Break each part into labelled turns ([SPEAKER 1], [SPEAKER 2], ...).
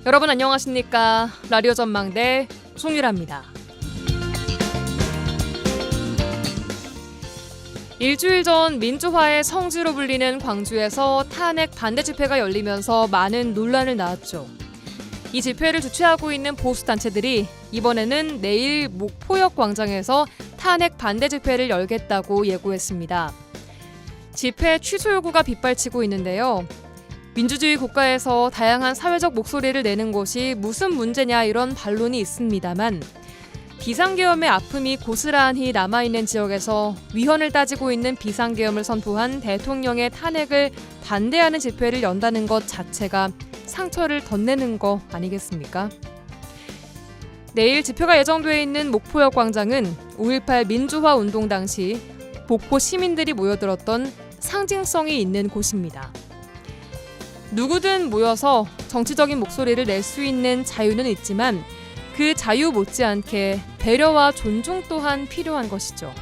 [SPEAKER 1] 여러분 안녕하십니까? 라디오 전망대 송유라입니다. 일주일 전 민주화의 성지로 불리는 광주에서 탄핵 반대 집회가 열리면서 많은 논란을 낳았죠. 이 집회를 주최하고 있는 보수단체들이 이번에는 내일 목포역 광장에서 탄핵 반대 집회를 열겠다고 예고했습니다. 집회 취소 요구가 빗발치고 있는데요. 민주주의 국가에서 다양한 사회적 목소리를 내는 것이 무슨 문제냐 이런 반론이 있습니다만 비상계엄의 아픔이 고스란히 남아있는 지역에서 위헌을 따지고 있는 비상계엄을 선포한 대통령의 탄핵을 반대하는 집회를 연다는 것 자체가 상처를 덧내는 거 아니겠습니까? 내일 집회가 예정돼 있는 목포역 광장은 5.18 민주화 운동 당시 목포 시민들이 모여들었던 상징성이 있는 곳입니다. 누구든 모여서 정치적인 목소리를 낼 수 있는 자유는 있지만 그 자유 못지않게 배려와 존중 또한 필요한 것이죠.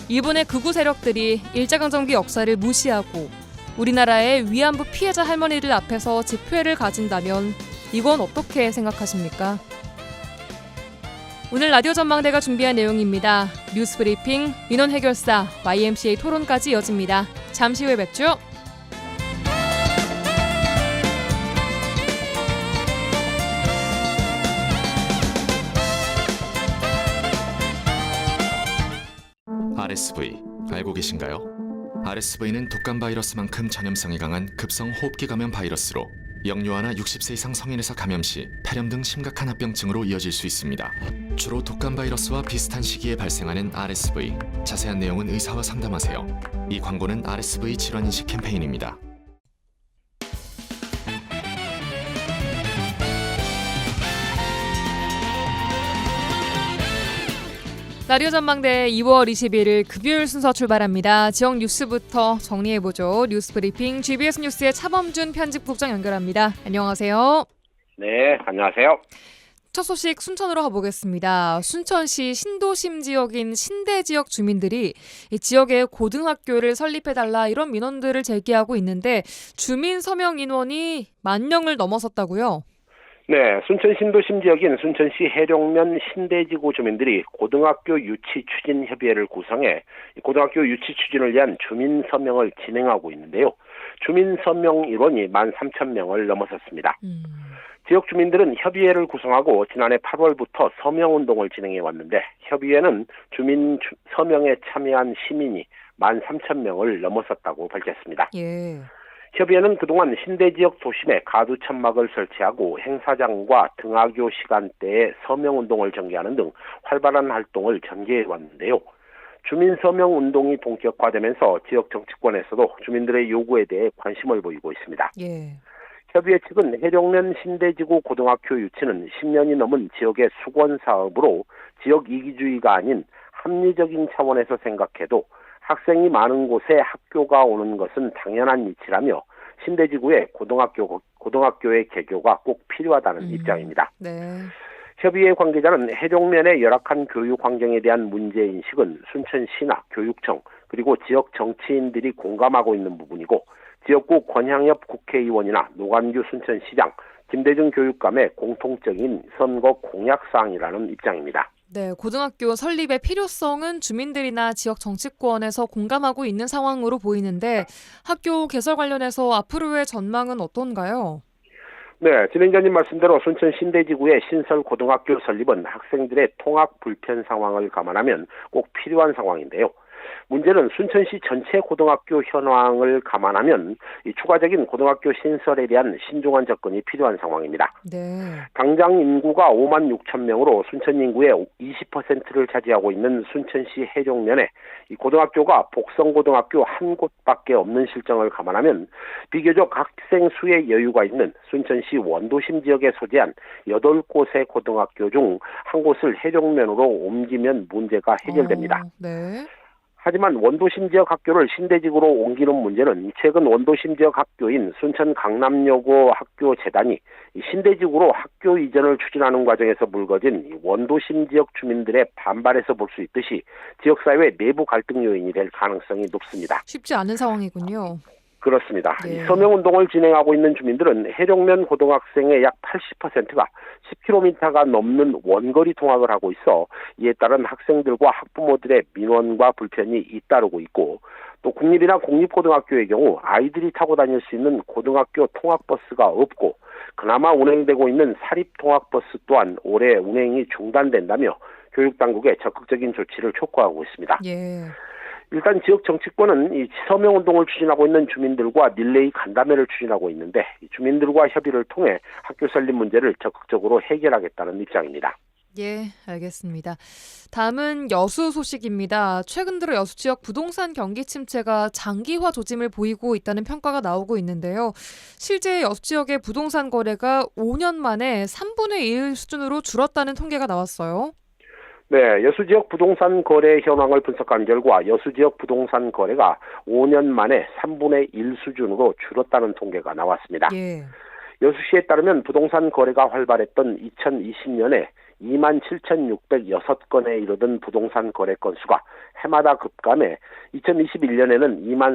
[SPEAKER 1] 일본의 극우 세력들이 일제강점기 역사를 무시하고 우리나라의 위안부 피해자 할머니들 앞에서 집회를 가진다면 이건 어떻게 생각하십니까? 오늘 라디오 전망대가 준비한 내용입니다. 뉴스 브리핑, 민원 해결사, YMCA 토론까지 이어집니다. 잠시 후에 뵙죠.
[SPEAKER 2] RSV 알고 계신가요? RSV는 독감 바이러스만큼 전염성이 강한 급성 호흡기 감염 바이러스로 영유아나 60세 이상 성인에서 감염 시 폐렴 등 심각한 합병증으로 이어질 수 있습니다. 주로 독감 바이러스와 비슷한 시기에 발생하는 RSV. 자세한 내용은 의사와 상담하세요. 이 광고는 RSV 질환인식 캠페인입니다.
[SPEAKER 1] 라디오 전망대 2월 21일 금요일 순서 출발합니다. 지역 뉴스부터 정리해보죠. 뉴스 브리핑 GBS 뉴스의 차범준 편집국장 연결합니다. 안녕하세요.
[SPEAKER 3] 네, 안녕하세요.
[SPEAKER 1] 첫 소식 순천으로 가보겠습니다. 순천시 신도심 지역인 신대 지역 주민들이 이 지역에 고등학교를 설립해달라 이런 민원들을 제기하고 있는데 주민 서명 인원이 10,000명을 넘어섰다고요?
[SPEAKER 3] 네, 순천 신도심 지역인 순천시 해룡면 신대지구 주민들이 고등학교 유치 추진 협의회를 구성해 고등학교 유치 추진을 위한 주민 서명을 진행하고 있는데요. 주민 서명 인원이 13,000명을 넘어섰습니다. 지역 주민들은 협의회를 구성하고 지난해 8월부터 서명운동을 진행해 왔는데 협의회는 주민 서명에 참여한 시민이 13,000명을 넘어섰다고 밝혔습니다.
[SPEAKER 1] 예.
[SPEAKER 3] 협의회는 그동안 신대 지역 도심에 가두 천막을 설치하고 행사장과 등하교 시간대에 서명운동을 전개하는 등 활발한 활동을 전개해 왔는데요. 주민 서명 운동이 본격화되면서 지역 정치권에서도 주민들의 요구에 대해 관심을 보이고 있습니다.
[SPEAKER 1] 예.
[SPEAKER 3] 협의회 측은 해룡면 신대지구 고등학교 유치는 10년이 넘은 지역의 수건 사업으로 지역 이기주의가 아닌 합리적인 차원에서 생각해도 학생이 많은 곳에 학교가 오는 것은 당연한 이치라며 신대지구의 고등학교의 개교가 꼭 필요하다는 입장입니다.
[SPEAKER 1] 네.
[SPEAKER 3] 협의회 관계자는 해룡면의 열악한 교육 환경에 대한 문제인식은 순천시나 교육청 그리고 지역 정치인들이 공감하고 있는 부분이고 지역구 권향엽 국회의원이나 노관규 순천시장, 김대중 교육감의 공통적인 선거 공약사항이라는 입장입니다.
[SPEAKER 1] 네, 고등학교 설립의 필요성은 주민들이나 지역 정치권에서 공감하고 있는 상황으로 보이는데 학교 개설 관련해서 앞으로의 전망은 어떤가요?
[SPEAKER 3] 네, 진행자님 말씀대로 순천 신대지구의 신설 고등학교 설립은 학생들의 통학 불편 상황을 감안하면 꼭 필요한 상황인데요. 문제는 순천시 전체 고등학교 현황을 감안하면 이 추가적인 고등학교 신설에 대한 신중한 접근이 필요한 상황입니다.
[SPEAKER 1] 네.
[SPEAKER 3] 당장 인구가 56,000명으로 순천 인구의 20%를 차지하고 있는 순천시 해룡면에 이 고등학교가 복성고등학교 한 곳밖에 없는 실정을 감안하면 비교적 학생 수의 여유가 있는 순천시 원도심 지역에 소재한 8곳의 고등학교 중 한 곳을 해룡면으로 옮기면 문제가 해결됩니다.
[SPEAKER 1] 네.
[SPEAKER 3] 하지만 원도심 지역 학교를 신대지구로 옮기는 문제는 최근 원도심 지역 학교인 순천 강남여고 학교 재단이 신대지구로 학교 이전을 추진하는 과정에서 불거진 원도심 지역 주민들의 반발에서 볼 수 있듯이 지역사회 내부 갈등 요인이 될 가능성이 높습니다.
[SPEAKER 1] 쉽지 않은 상황이군요.
[SPEAKER 3] 그렇습니다.
[SPEAKER 1] 예.
[SPEAKER 3] 이 서명운동을 진행하고 있는 주민들은 해룡면 고등학생의 약 80%가 10km가 넘는 원거리 통학을 하고 있어 이에 따른 학생들과 학부모들의 민원과 불편이 잇따르고 있고 또 국립이나 공립고등학교의 경우 아이들이 타고 다닐 수 있는 고등학교 통학버스가 없고 그나마 운행되고 있는 사립통학버스 또한 올해 운행이 중단된다며 교육당국에 적극적인 조치를 촉구하고 있습니다.
[SPEAKER 1] 예.
[SPEAKER 3] 일단 지역 정치권은 이 서명운동을 추진하고 있는 주민들과 릴레이 간담회를 추진하고 있는데 주민들과 협의를 통해 학교 설립 문제를 적극적으로 해결하겠다는 입장입니다.
[SPEAKER 1] 예, 알겠습니다. 다음은 여수 소식입니다. 최근 들어 여수 지역 부동산 경기 침체가 장기화 조짐을 보이고 있다는 평가가 나오고 있는데요. 실제 여수 지역의 부동산 거래가 5년 만에 3분의 1 수준으로 줄었다는 통계가 나왔어요.
[SPEAKER 3] 네, 여수 지역 부동산 거래 현황을 분석한 결과 여수 지역 부동산 거래가 5년 만에 3분의 1 수준으로 줄었다는 통계가 나왔습니다.
[SPEAKER 1] 예.
[SPEAKER 3] 여수시에 따르면 부동산 거래가 활발했던 2020년에 27,606건에 이르던 부동산 거래 건수가 해마다 급감해 2021년에는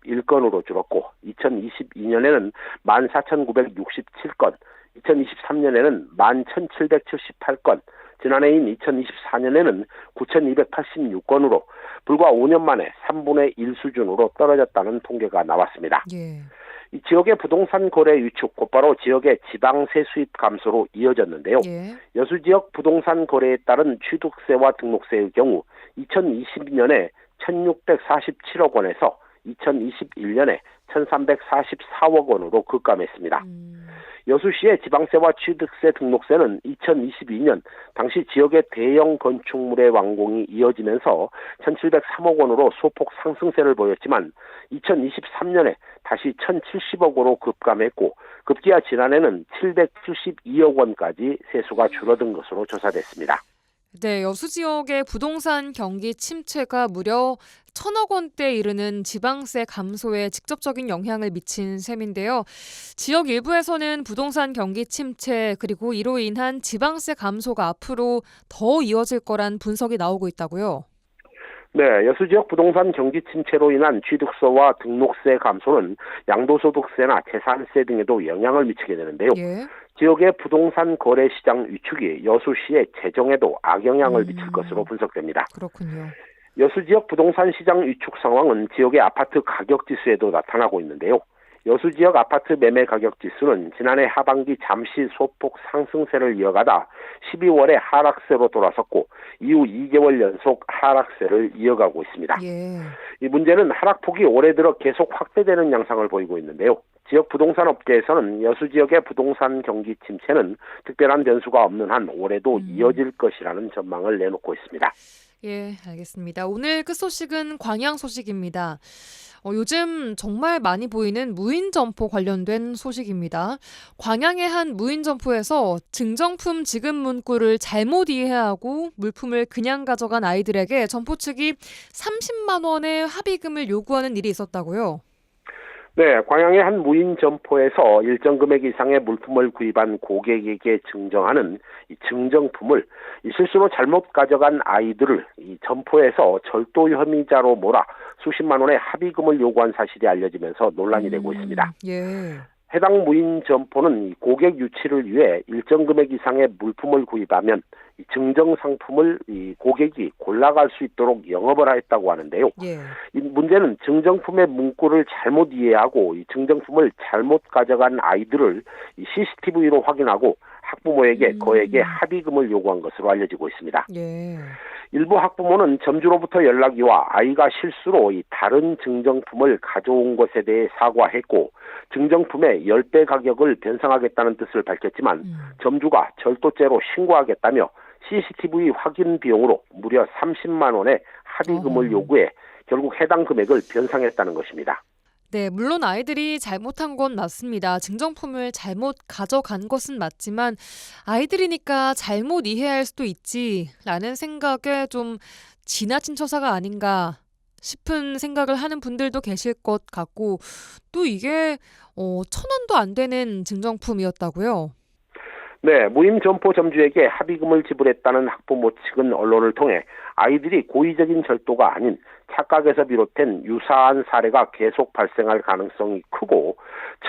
[SPEAKER 3] 24,481건으로 줄었고 2022년에는 14,967건, 2023년에는 11,778건, 지난해인 2024년에는 9,286건으로 불과 5년 만에 3분의 1 수준으로 떨어졌다는 통계가 나왔습니다.
[SPEAKER 1] 예.
[SPEAKER 3] 이 지역의 부동산 거래 위축 곧바로 지역의 지방세 수입 감소로 이어졌는데요.
[SPEAKER 1] 예.
[SPEAKER 3] 여수 지역 부동산 거래에 따른 취득세와 등록세의 경우 2020년에 1,647억 원에서 2021년에 1,344억 원으로 급감했습니다. 여수시의 지방세와 취득세 등록세는 2022년 당시 지역의 대형 건축물의 완공이 이어지면서 1,703억 원으로 소폭 상승세를 보였지만 2023년에 다시 1,070억 원으로 급감했고 급기야 지난해는 772억 원까지 세수가 줄어든 것으로 조사됐습니다.
[SPEAKER 1] 네, 여수 지역의 부동산 경기 침체가 무려 1,000억 원대에 이르는 지방세 감소에 직접적인 영향을 미친 셈인데요. 지역 일부에서는 부동산 경기 침체 그리고 이로 인한 지방세 감소가 앞으로 더 이어질 거란 분석이 나오고 있다고요.
[SPEAKER 3] 네, 여수 지역 부동산 경기 침체로 인한 취득세와 등록세 감소는 양도소득세나 재산세 등에도 영향을 미치게 되는데요.
[SPEAKER 1] 예.
[SPEAKER 3] 지역의 부동산 거래 시장 위축이 여수시의 재정에도 악영향을 미칠 것으로 분석됩니다.
[SPEAKER 1] 그렇군요.
[SPEAKER 3] 여수 지역 부동산 시장 위축 상황은 지역의 아파트 가격 지수에도 나타나고 있는데요. 여수 지역 아파트 매매 가격 지수는 지난해 하반기 잠시 소폭 상승세를 이어가다 12월에 하락세로 돌아섰고 이후 2개월 연속 하락세를 이어가고 있습니다.
[SPEAKER 1] 예.
[SPEAKER 3] 이 문제는 하락폭이 올해 들어 계속 확대되는 양상을 보이고 있는데요. 지역 부동산 업계에서는 여수 지역의 부동산 경기 침체는 특별한 변수가 없는 한 올해도 이어질 것이라는 전망을 내놓고 있습니다.
[SPEAKER 1] 예, 알겠습니다. 오늘 끝 소식은 광양 소식입니다. 요즘 정말 많이 보이는 무인 점포 관련된 소식입니다. 광양의 한 무인 점포에서 증정품 지급 문구를 잘못 이해하고 물품을 그냥 가져간 아이들에게 점포 측이 30만 원의 합의금을 요구하는 일이 있었다고요.
[SPEAKER 3] 네, 광양의 한 무인 점포에서 일정 금액 이상의 물품을 구입한 고객에게 증정하는 이 증정품을 실수로 잘못 가져간 아이들을 이 점포에서 절도 혐의자로 몰아 수십만 원의 합의금을 요구한 사실이 알려지면서 논란이 되고 있습니다.
[SPEAKER 1] 예.
[SPEAKER 3] 해당 무인 점포는 고객 유치를 위해 일정 금액 이상의 물품을 구입하면 이 증정 상품을 이 고객이 골라갈 수 있도록 영업을 했다고 하는데요.
[SPEAKER 1] 예.
[SPEAKER 3] 이 문제는 증정품의 문구를 잘못 이해하고 이 증정품을 잘못 가져간 아이들을 이 CCTV로 확인하고 학부모에게 거액의 합의금을 요구한 것으로 알려지고 있습니다.
[SPEAKER 1] 예.
[SPEAKER 3] 일부 학부모는 점주로부터 연락이 와 아이가 실수로 이 다른 증정품을 가져온 것에 대해 사과했고 증정품의 10배 가격을 변상하겠다는 뜻을 밝혔지만 점주가 절도죄로 신고하겠다며 CCTV 확인 비용으로 무려 30만 원의 합의금을 요구해 결국 해당 금액을 변상했다는 것입니다.
[SPEAKER 1] 네, 물론 아이들이 잘못한 건 맞습니다. 증정품을 잘못 가져간 것은 맞지만 아이들이니까 잘못 이해할 수도 있지라는 생각에 좀 지나친 처사가 아닌가 싶은 생각을 하는 분들도 계실 것 같고 또 이게 1,000원도 안 되는 증정품이었다고요?
[SPEAKER 3] 네, 무인 점포 점주에게 합의금을 지불했다는 학부모 측은 언론을 통해 아이들이 고의적인 절도가 아닌 착각에서 비롯된 유사한 사례가 계속 발생할 가능성이 크고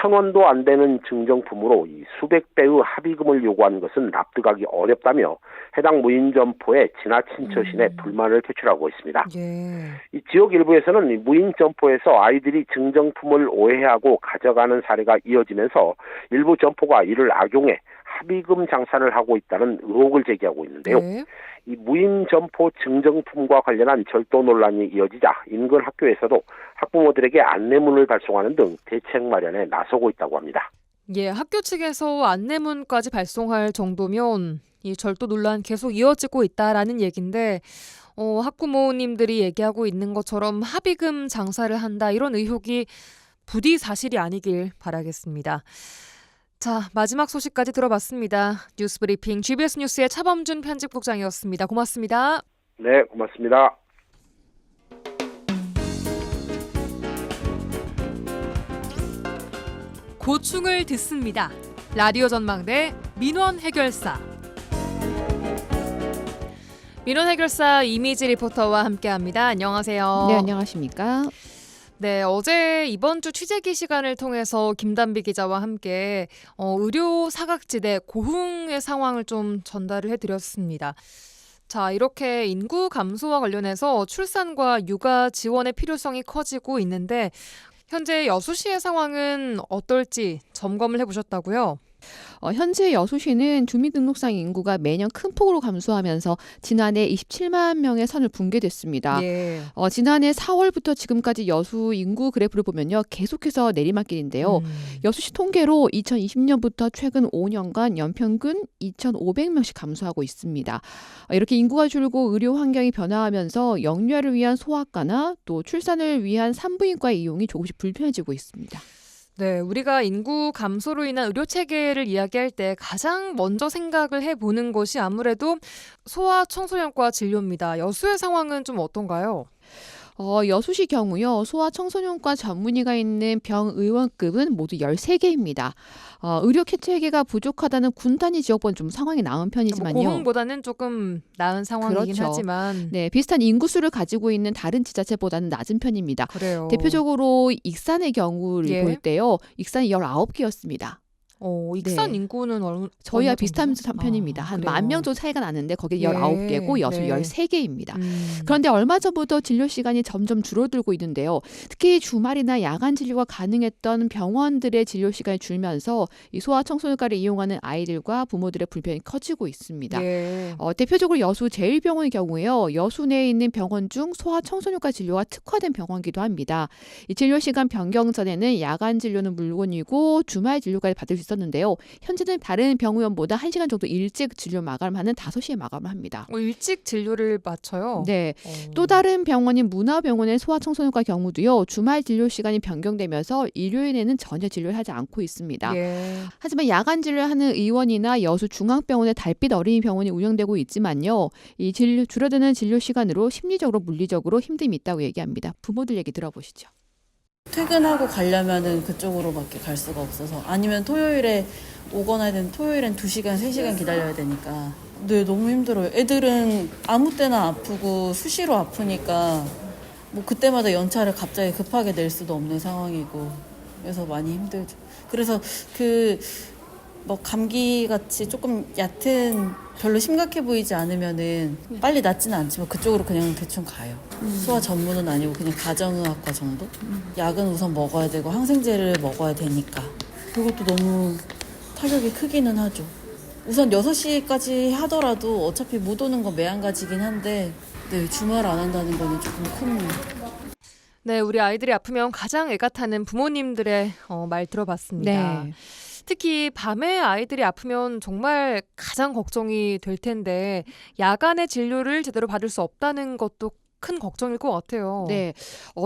[SPEAKER 3] 천원도 안 되는 증정품으로 이 수백 배의 합의금을 요구하는 것은 납득하기 어렵다며 해당 무인 점포에 지나친 처신에 불만을 표출하고 있습니다.
[SPEAKER 1] 예.
[SPEAKER 3] 이 지역 일부에서는 이 무인 점포에서 아이들이 증정품을 오해하고 가져가는 사례가 이어지면서 일부 점포가 이를 악용해 합의금 장사를 하고 있다는 의혹을 제기하고 있는데요.
[SPEAKER 1] 네.
[SPEAKER 3] 이 무인 점포 증정품과 관련한 절도 논란이 이어지자 인근 학교에서도 학부모들에게 안내문을 발송하는 등 대책 마련에 나서고 있다고 합니다.
[SPEAKER 1] 예, 학교 측에서 안내문까지 발송할 정도면 이 절도 논란 계속 이어지고 있다라는 얘기인데 학부모님들이 얘기하고 있는 것처럼 합의금 장사를 한다 이런 의혹이 부디 사실이 아니길 바라겠습니다. 자, 마지막 소식까지 들어봤습니다. 뉴스브리핑 GBS 뉴스의 차범준 편집국장이었습니다. 고맙습니다.
[SPEAKER 3] 네, 고맙습니다.
[SPEAKER 1] 고충을 듣습니다. 라디오 전망대 민원 해결사. 민원 해결사 이미지 리포터와 함께합니다. 안녕하세요.
[SPEAKER 4] 네, 안녕하십니까?
[SPEAKER 1] 네, 어제 이번 주 취재기 시간을 통해서 김단비 기자와 함께 의료 사각지대 고흥의 상황을 좀 전달을 해드렸습니다. 자, 이렇게 인구 감소와 관련해서 출산과 육아 지원의 필요성이 커지고 있는데 현재 여수시의 상황은 어떨지 점검을 해보셨다고요?
[SPEAKER 4] 현재 여수시는 주민등록상 인구가 매년 큰 폭으로 감소하면서 지난해 27만 명의 선을 붕괴됐습니다.
[SPEAKER 1] 예.
[SPEAKER 4] 지난해 4월부터 지금까지 여수 인구 그래프를 보면요. 계속해서 내리막길인데요. 여수시 통계로 2020년부터 최근 5년간 연평균 2,500명씩 감소하고 있습니다. 이렇게 인구가 줄고 의료 환경이 변화하면서 영유아를 위한 소아과나 또 출산을 위한 산부인과 이용이 조금씩 불편해지고 있습니다.
[SPEAKER 1] 네, 우리가 인구 감소로 인한 의료 체계를 이야기할 때 가장 먼저 생각을 해보는 것이 아무래도 소아청소년과 진료입니다. 여수의 상황은 좀 어떤가요?
[SPEAKER 4] 여수시 경우요. 소아청소년과 전문의가 있는 병의원급은 모두 13개입니다. 의료 체계가 부족하다는 군단위 지역보다는 좀 상황이 나은 편이지만요.
[SPEAKER 1] 고흥보다는 조금 나은 상황이긴
[SPEAKER 4] 그렇죠.
[SPEAKER 1] 하지만
[SPEAKER 4] 네, 비슷한 인구수를 가지고 있는 다른 지자체보다는 낮은 편입니다.
[SPEAKER 1] 그래요.
[SPEAKER 4] 대표적으로 익산의 경우를
[SPEAKER 1] 예.
[SPEAKER 4] 볼 때요. 익산이 19개였습니다.
[SPEAKER 1] 익산
[SPEAKER 4] 네.
[SPEAKER 1] 인구는
[SPEAKER 4] 저희와
[SPEAKER 1] 어느
[SPEAKER 4] 비슷한
[SPEAKER 1] 정도죠?
[SPEAKER 4] 편입니다. 한
[SPEAKER 1] 그래요.
[SPEAKER 4] 10,000명 정도 차이가 나는데 거기
[SPEAKER 1] 예.
[SPEAKER 4] 19개고 여수
[SPEAKER 1] 네.
[SPEAKER 4] 13개입니다. 그런데 얼마 전부터 진료 시간이 점점 줄어들고 있는데요. 특히 주말이나 야간 진료가 가능했던 병원들의 진료 시간이 줄면서 이 소아청소년과를 이용하는 아이들과 부모들의 불편이 커지고 있습니다.
[SPEAKER 1] 예.
[SPEAKER 4] 대표적으로 여수 제1병원의 경우에요. 여수 내에 있는 병원 중 소아청소년과 진료가 특화된 병원이기도 합니다. 이 진료 시간 변경 전에는 야간 진료는 물론이고 주말 진료까지 받을 수 있었는데요. 현재는 다른 병원보다 1시간 정도 일찍 진료 마감하는 5시에 마감을 합니다.
[SPEAKER 1] 일찍 진료를 마쳐요?
[SPEAKER 4] 네. 또 다른 병원인 문화병원의 소아청소년과 경우도요. 주말 진료 시간이 변경되면서 일요일에는 전혀 진료를 하지 않고 있습니다.
[SPEAKER 1] 예.
[SPEAKER 4] 하지만 야간 진료를 하는 의원이나 여수중앙병원의 달빛 어린이병원이 운영되고 있지만요. 이 줄어드는 진료 시간으로 심리적으로 물리적으로 힘듦이 있다고 얘기합니다. 부모들 얘기 들어보시죠.
[SPEAKER 5] 퇴근하고 가려면은 그쪽으로밖에 갈 수가 없어서 아니면 토요일에 오거나 해야 되는 토요일엔 2시간, 3시간 기다려야 되니까 네, 너무 힘들어요. 애들은 아무 때나 아프고 수시로 아프니까 뭐 그때마다 연차를 갑자기 급하게 낼 수도 없는 상황이고 그래서 많이 힘들죠. 그래서 뭐 감기 같이 조금 얕은 별로 심각해 보이지 않으면은 빨리 낫지는 않지만 그쪽으로 그냥 대충 가요. 소아 전문은 아니고 그냥 가정의학과 정도? 약은 우선 먹어야 되고 항생제를 먹어야 되니까 그것도 너무 타격이 크기는 하죠. 우선 6시까지 하더라도 어차피 못 오는 건 매한가지긴 한데 네, 주말 안 한다는 거는 조금 큰.
[SPEAKER 1] 네, 우리 아이들이 아프면 가장 애가 타는 부모님들의 말 들어봤습니다.
[SPEAKER 4] 네.
[SPEAKER 1] 특히 밤에 아이들이 아프면 정말 가장 걱정이 될 텐데 야간에 진료를 제대로 받을 수 없다는 것도 큰 걱정일 것 같아요.
[SPEAKER 4] 네,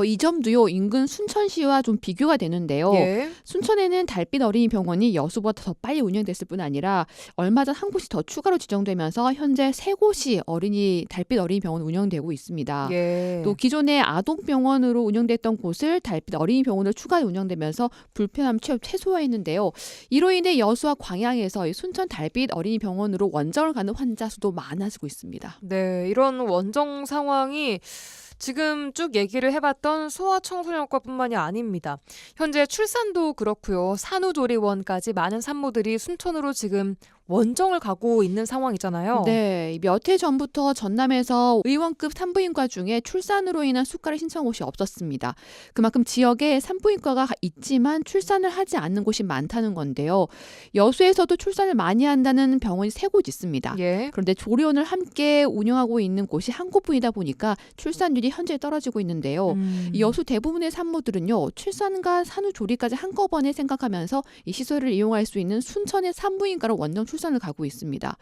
[SPEAKER 4] 이 점도요 인근 순천시와 좀 비교가 되는데요.
[SPEAKER 1] 예.
[SPEAKER 4] 순천에는 달빛 어린이 병원이 여수보다 더 빨리 운영됐을 뿐 아니라 얼마 전 한 곳이 더 추가로 지정되면서 현재 3곳이 달빛 어린이 병원 운영되고 있습니다.
[SPEAKER 1] 예.
[SPEAKER 4] 또 기존의 아동병원으로 운영됐던 곳을 달빛 어린이 병원으로 추가 운영되면서 불편함 최소화했는데요. 이로 인해 여수와 광양에서 이 순천 달빛 어린이 병원으로 원정을 가는 환자 수도 많아지고 있습니다.
[SPEAKER 1] 네, 이런 원정 상황이 지금 쭉 얘기를 해봤던 소아청소년과뿐만이 아닙니다. 현재 출산도 그렇고요. 산후조리원까지 많은 산모들이 순천으로 지금 원정을 가고 있는 상황이잖아요.
[SPEAKER 4] 네, 몇 해 전부터 전남에서 의원급 산부인과 중에 출산으로 인한 수가를 신청한 곳이 없었습니다. 그만큼 지역에 산부인과가 있지만 출산을 하지 않는 곳이 많다는 건데요. 여수에서도 출산을 많이 한다는 병원이 3곳 있습니다.
[SPEAKER 1] 예.
[SPEAKER 4] 그런데 조리원을 함께 운영하고 있는 곳이 한 곳뿐이다 보니까 출산율이 현재 떨어지고 있는데요. 이 여수 대부분의 산모들은요, 출산과 산후조리까지 한꺼번에 생각하면서 이 시설을 이용할 수 있는 순천의 산부인과로 원정 출산을 가고 있습니다.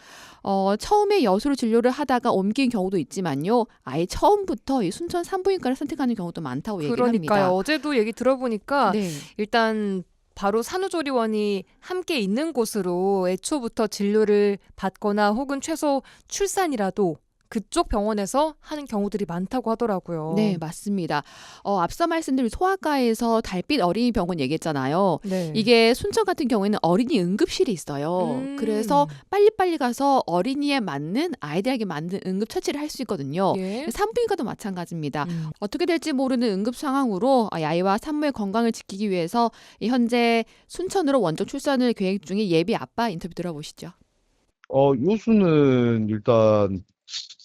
[SPEAKER 4] 처음에 여수로 진료를 하다가 옮긴 경우도 있지만요, 아예 처음부터 이 순천 산부인과를 선택하는 경우도 많다고 얘기를
[SPEAKER 1] 그러니까요.
[SPEAKER 4] 합니다.
[SPEAKER 1] 어제도 얘기 들어보니까
[SPEAKER 4] 네.
[SPEAKER 1] 일단 바로 산후조리원이 함께 있는 곳으로 애초부터 진료를 받거나 혹은 최소 출산이라도 그쪽 병원에서 하는 경우들이 많다고 하더라고요.
[SPEAKER 4] 네, 맞습니다. 앞서 말씀드린 소아과에서 달빛 어린이병원 얘기했잖아요.
[SPEAKER 1] 네.
[SPEAKER 4] 이게 순천 같은 경우에는 어린이 응급실이 있어요. 그래서 빨리빨리 가서 어린이에 맞는, 아이들에게 맞는 응급 처치를 할 수 있거든요.
[SPEAKER 1] 예.
[SPEAKER 4] 산부인과도 마찬가지입니다. 어떻게 될지 모르는 응급 상황으로 아이와 산모의 건강을 지키기 위해서 현재 순천으로 원정 출산을 계획 중인 예비 아빠 인터뷰 들어보시죠.
[SPEAKER 6] 요수는 일단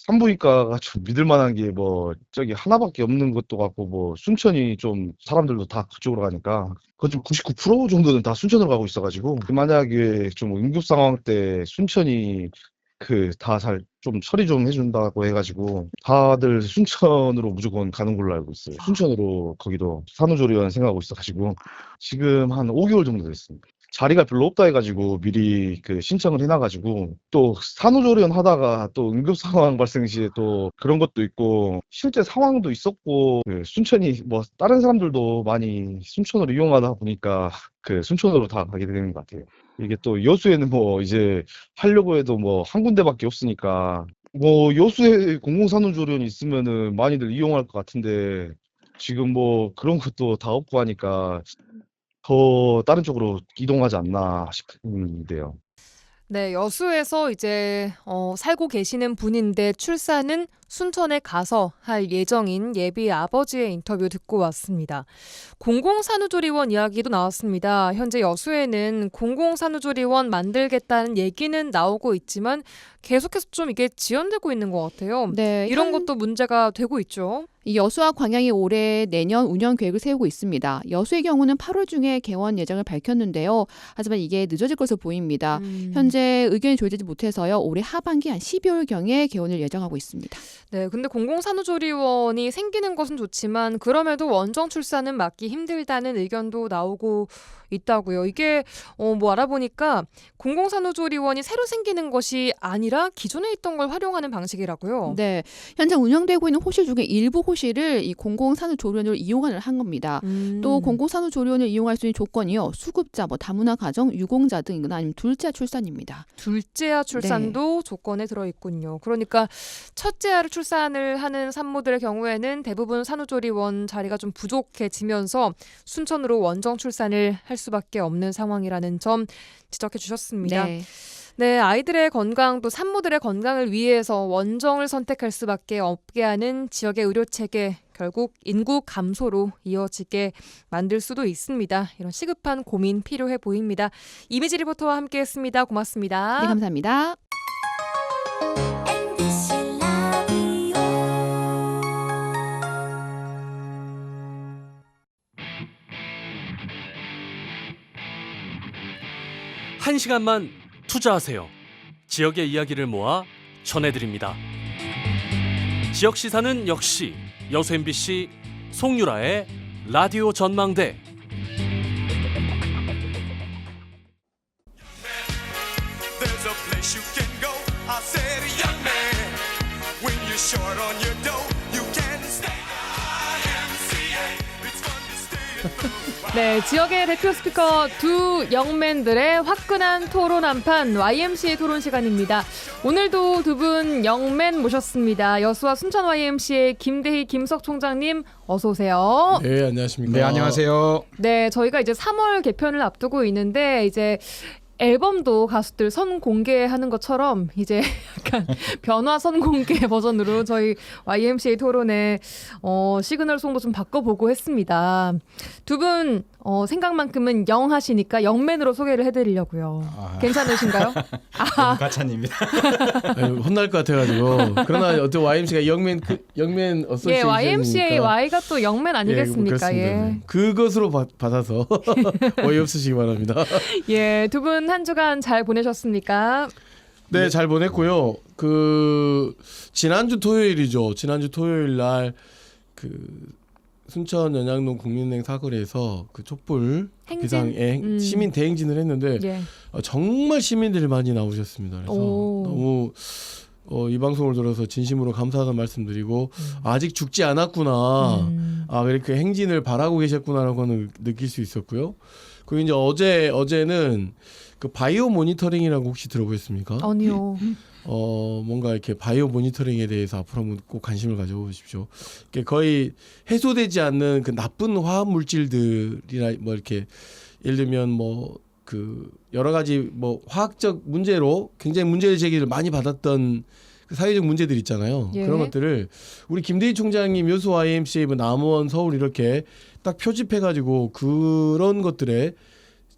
[SPEAKER 6] 산부인과가 좀 믿을 만한 게 뭐 저기 하나밖에 없는 것도 같고, 뭐 순천이 좀 사람들도 다 그쪽으로 가니까 그건 좀 99% 정도는 다 순천으로 가고 있어가지고, 만약에 좀 응급 상황 때 순천이 다 좀 처리 좀 해준다고 해가지고 다들 순천으로 무조건 가는 걸로 알고 있어요. 순천으로 거기도 산후조리원 생각하고 있어가지고 지금 한 5개월 정도 됐습니다. 자리가 별로 없다 해가지고 미리 신청을 해놔가지고, 또 산후조리원 하다가 또 응급 상황 발생 시에 또 그런 것도 있고 실제 상황도 있었고, 순천이 뭐 다른 사람들도 많이 순천으로 이용하다 보니까 순천으로 다 가게 되는 것 같아요. 이게 또 여수에는 뭐 이제 하려고 해도 뭐 한 군데밖에 없으니까, 뭐 여수에 공공산후조리원이 있으면은 많이들 이용할 것 같은데 지금 뭐 그런 것도 다 없고 하니까 더 다른 쪽으로 이동하지 않나 싶은데요.
[SPEAKER 1] 네, 여수에서 이제 살고 계시는 분인데 출산은 순천에 가서 할 예정인 예비 아버지의 인터뷰 듣고 왔습니다. 공공산후조리원 이야기도 나왔습니다. 현재 여수에는 공공산후조리원 만들겠다는 얘기는 나오고 있지만 계속해서 좀 이게 지연되고 있는 것 같아요.
[SPEAKER 4] 네,
[SPEAKER 1] 이런 것도 문제가 되고 있죠.
[SPEAKER 4] 이 여수와 광양이 올해 내년 운영 계획을 세우고 있습니다. 여수의 경우는 8월 중에 개원 예정을 밝혔는데요. 하지만 이게 늦어질 것으로 보입니다. 현재 의견이 조율되지 못해서요, 올해 하반기 한 12월경에 개원을 예정하고 있습니다.
[SPEAKER 1] 네, 근데 공공산후조리원이 생기는 것은 좋지만 그럼에도 원정 출산은 막기 힘들다는 의견도 나오고 있다고요. 이게 뭐 알아보니까 공공산후조리원이 새로 생기는 것이 아니라 기존에 있던 걸 활용하는 방식이라고요.
[SPEAKER 4] 네, 현재 운영되고 있는 호실 중에 일부 호실을 이 공공산후조리원으로 이용을 한 겁니다. 또 공공산후조리원을 이용할 수 있는 조건이요, 수급자, 뭐 다문화 가정, 유공자 등이거나 아니면 둘째아 출산입니다.
[SPEAKER 1] 둘째아 출산도 조건에 들어있군요. 그러니까 첫째아를 출산을 하는 산모들의 경우에는 대부분 산후조리원 자리가 좀 부족해지면서 순천으로 원정 출산을 할 수밖에 없는 상황이라는 점 지적해 주셨습니다.
[SPEAKER 4] 네.
[SPEAKER 1] 네, 아이들의 건강 또 산모들의 건강을 위해서 원정을 선택할 수밖에 없게 하는 지역의 의료체계, 결국 인구 감소로 이어지게 만들 수도 있습니다. 이런 시급한 고민 필요해 보입니다. 이미지 리포터와 함께했습니다. 고맙습니다.
[SPEAKER 4] 네, 감사합니다.
[SPEAKER 7] 한 시간만 투자하세요. 지역의 이야기를 모아 전해드립니다. 지역 시사는 역시 여수 MBC 송유라의 라디오 전망대.
[SPEAKER 8] There's a place you can go. I said, young man, when you're short on your dough, you can stay at YMCA. It's fun to stay.
[SPEAKER 1] 네, 지역의 대표 스피커 두 영맨들의 화끈한 토론 한판 YMCA 토론 시간입니다. 오늘도 두 분 영맨 모셨습니다. 여수와 순천 YMCA 김대희 김석 총장님 어서 오세요.
[SPEAKER 9] 네, 안녕하십니까.
[SPEAKER 10] 네, 안녕하세요.
[SPEAKER 1] 네, 저희가 이제 3월 개편을 앞두고 있는데 이제 앨범도 가수들 선 공개하는 것처럼 이제 약간 변화 선 공개 버전으로 저희 YMCA 토론의 시그널송도 좀 바꿔보고 했습니다. 두 분 생각만큼은 영 하시니까 영맨으로 소개를 해드리려고요. 괜찮으신가요?
[SPEAKER 9] 가찬입니다.
[SPEAKER 10] 혼날 것 같아가지고. 그러나 어떤 YMC가 영맨 어소시에이션이니까.
[SPEAKER 1] 예, YMCA Y가 또 영맨 아니겠습니까?
[SPEAKER 10] 예, 네. 그것으로 받아서 오해 없으시기 바랍니다.
[SPEAKER 1] 예, 두 분 한 주간 잘 보내셨습니까?
[SPEAKER 10] 네, 잘 보냈고요. 지난주 토요일이죠. 지난주 토요일 날 순천 연양동 국민은행 사거리에서 촛불
[SPEAKER 1] 행진?
[SPEAKER 10] 비상 시민 대행진을 했는데
[SPEAKER 1] 예.
[SPEAKER 10] 정말 시민들이 많이 나오셨습니다. 그래서 너무 이 방송을 들어서 진심으로 감사하다는 말씀드리고 아직 죽지 않았구나. 그렇게 행진을 바라고 계셨구나라고는 느낄 수 있었고요. 그리고 이제 어제는 그 바이오 모니터링이라고 혹시 들어보셨습니까?
[SPEAKER 1] 아니요.
[SPEAKER 10] 뭔가 이렇게 바이오 모니터링에 대해서 앞으로 한번 꼭 관심을 가져보십시오. 거의 해소되지 않는 그 나쁜 화학 물질들이나 뭐 이렇게 예를 들면 여러 가지 화학적 문제로 굉장히 문제 제기를 많이 받았던 그 사회적 문제들 있잖아요.
[SPEAKER 1] 예.
[SPEAKER 10] 그런 것들을 우리 김대희 총장님 여수 YMCA 남원 서울 이렇게 딱 표집해가지고 그런 것들에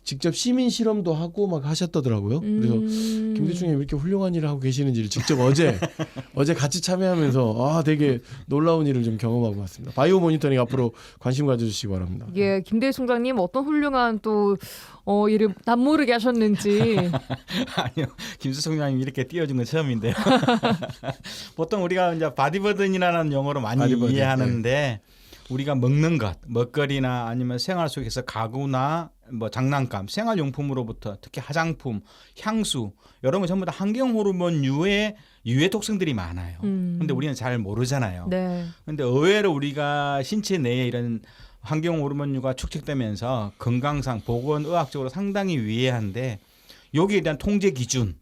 [SPEAKER 10] 직접 시민 실험도 하고 막 하셨더라고요. 그래서 김대희 총장님 이렇게 훌륭한 일을 하고 계시는지를 직접 어제 같이 참여하면서 되게 놀라운 일을 좀 경험하고 왔습니다. 바이오 모니터링 앞으로 관심 가져주시기 바랍니다.
[SPEAKER 1] 예, 김대희 총장님 어떤 훌륭한 또 일을 남모르게 하셨는지.
[SPEAKER 9] 아니요, 김수 총장님 이렇게 띄워준 건 처음인데요. 보통 우리가 이제 바디버든이라는 용어로 많이
[SPEAKER 10] 바디버든,
[SPEAKER 9] 이해하는데 우리가 먹는 것, 먹거리나 아니면 생활 속에서 가구나 장난감, 생활용품으로부터 특히 화장품, 향수 이런 거 전부 다 환경 호르몬 유해 독성들이 많아요. 근데 우리는 잘 모르잖아요.
[SPEAKER 1] 네.
[SPEAKER 9] 근데 의외로 우리가 신체 내에 이런 환경 호르몬류가 축적되면서 건강상 보건의학적으로 상당히 위해한데 여기에 대한 통제 기준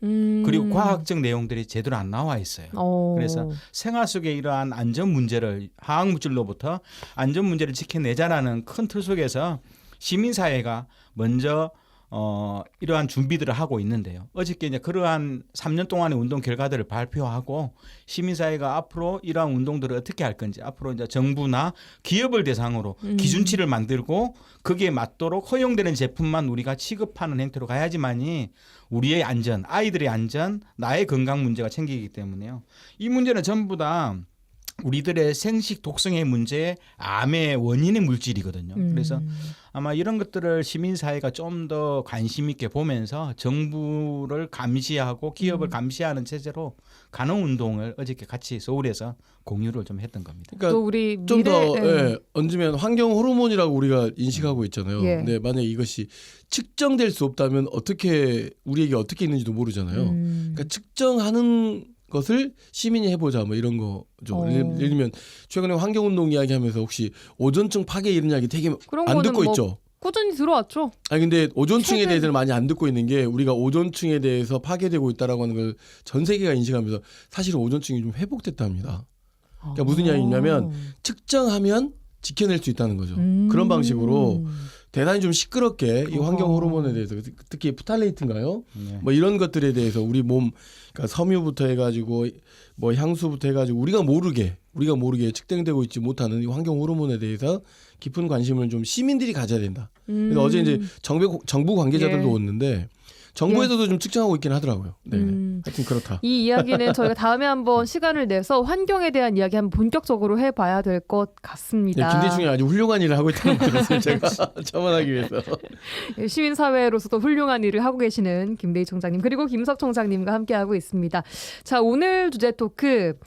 [SPEAKER 9] 그리고 과학적 내용들이 제대로 안 나와 있어요. 그래서 생활 속에 이러한 안전 문제를 화학 물질로부터 안전 문제를 지켜내자라는 큰 틀 속에서 시민사회가 먼저 이러한 준비들을 하고 있는데요. 어저께 이제 그러한 3년 동안의 운동 결과들을 발표하고 시민사회가 앞으로 이러한 운동들을 어떻게 할 건지 앞으로 이제 정부나 기업을 대상으로 기준치를 만들고 거기에 맞도록 허용되는 제품만 우리가 취급하는 행태로 가야지만이 우리의 안전, 아이들의 안전, 나의 건강 문제가 챙기기 때문에요. 이 문제는 전부 다 우리들의 생식 독성의 문제, 암의 원인의 물질이거든요. 그래서 아마 이런 것들을 시민사회가 좀 더 관심 있게 보면서 정부를 감시하고 기업을 감시하는 체제로 가는 운동을 어저께 같이 서울에서 공유를 좀 했던 겁니다.
[SPEAKER 10] 그러니까
[SPEAKER 1] 또 우리
[SPEAKER 10] 좀 더 얹으면 환경 호르몬이라고 우리가 인식하고 있잖아요.
[SPEAKER 1] 예.
[SPEAKER 10] 근데 만약에 이것이 측정될 수 없다면 우리에게 어떻게 있는지도 모르잖아요. 그러니까 측정하는 것을 시민이 해보자 이런 거죠. 예를 들면 최근에 환경운동 이야기하면서 혹시 오존층 파괴 이런 이야기 되게 안 듣고 있죠.
[SPEAKER 1] 꾸준히 들어왔죠.
[SPEAKER 10] 근데 오존층에 대해서는 많이 안 듣고 있는 게 우리가 오존층에 대해서 파괴되고 있다라고 하는 걸 전 세계가 인식하면서 사실은 오존층이 좀 회복됐답니다. 그러니까 무슨 이야기냐면 측정하면 지켜낼 수 있다는 거죠. 그런 방식으로 대단히 좀 시끄럽게 이 환경 호르몬에 대해서 특히 프탈레이트인가요? 이런 것들에 대해서 우리 몸 그러니까 섬유부터 해가지고 향수부터 해가지고 우리가 모르게 측정되고 있지 못하는 이 환경 호르몬에 대해서 깊은 관심을 좀 시민들이 가져야 된다. 그래서 어제 이제 정부 관계자들도 왔는데 정부에서도 좀 측정하고 있긴 하더라고요. 네, 하여튼 그렇다.
[SPEAKER 1] 이 이야기는 저희가 다음에 한번 시간을 내서 환경에 대한 이야기 한번 본격적으로 해봐야 될 것 같습니다.
[SPEAKER 10] 네, 김대희 총장이 아주 훌륭한 일을 하고 있다는 걸 들었어요. 제가 첨언하기 위해서.
[SPEAKER 1] 시민사회로서도 훌륭한 일을 하고 계시는 김대희 총장님 그리고 김석 총장님과 함께하고 있습니다. 자, 오늘 주제 토크.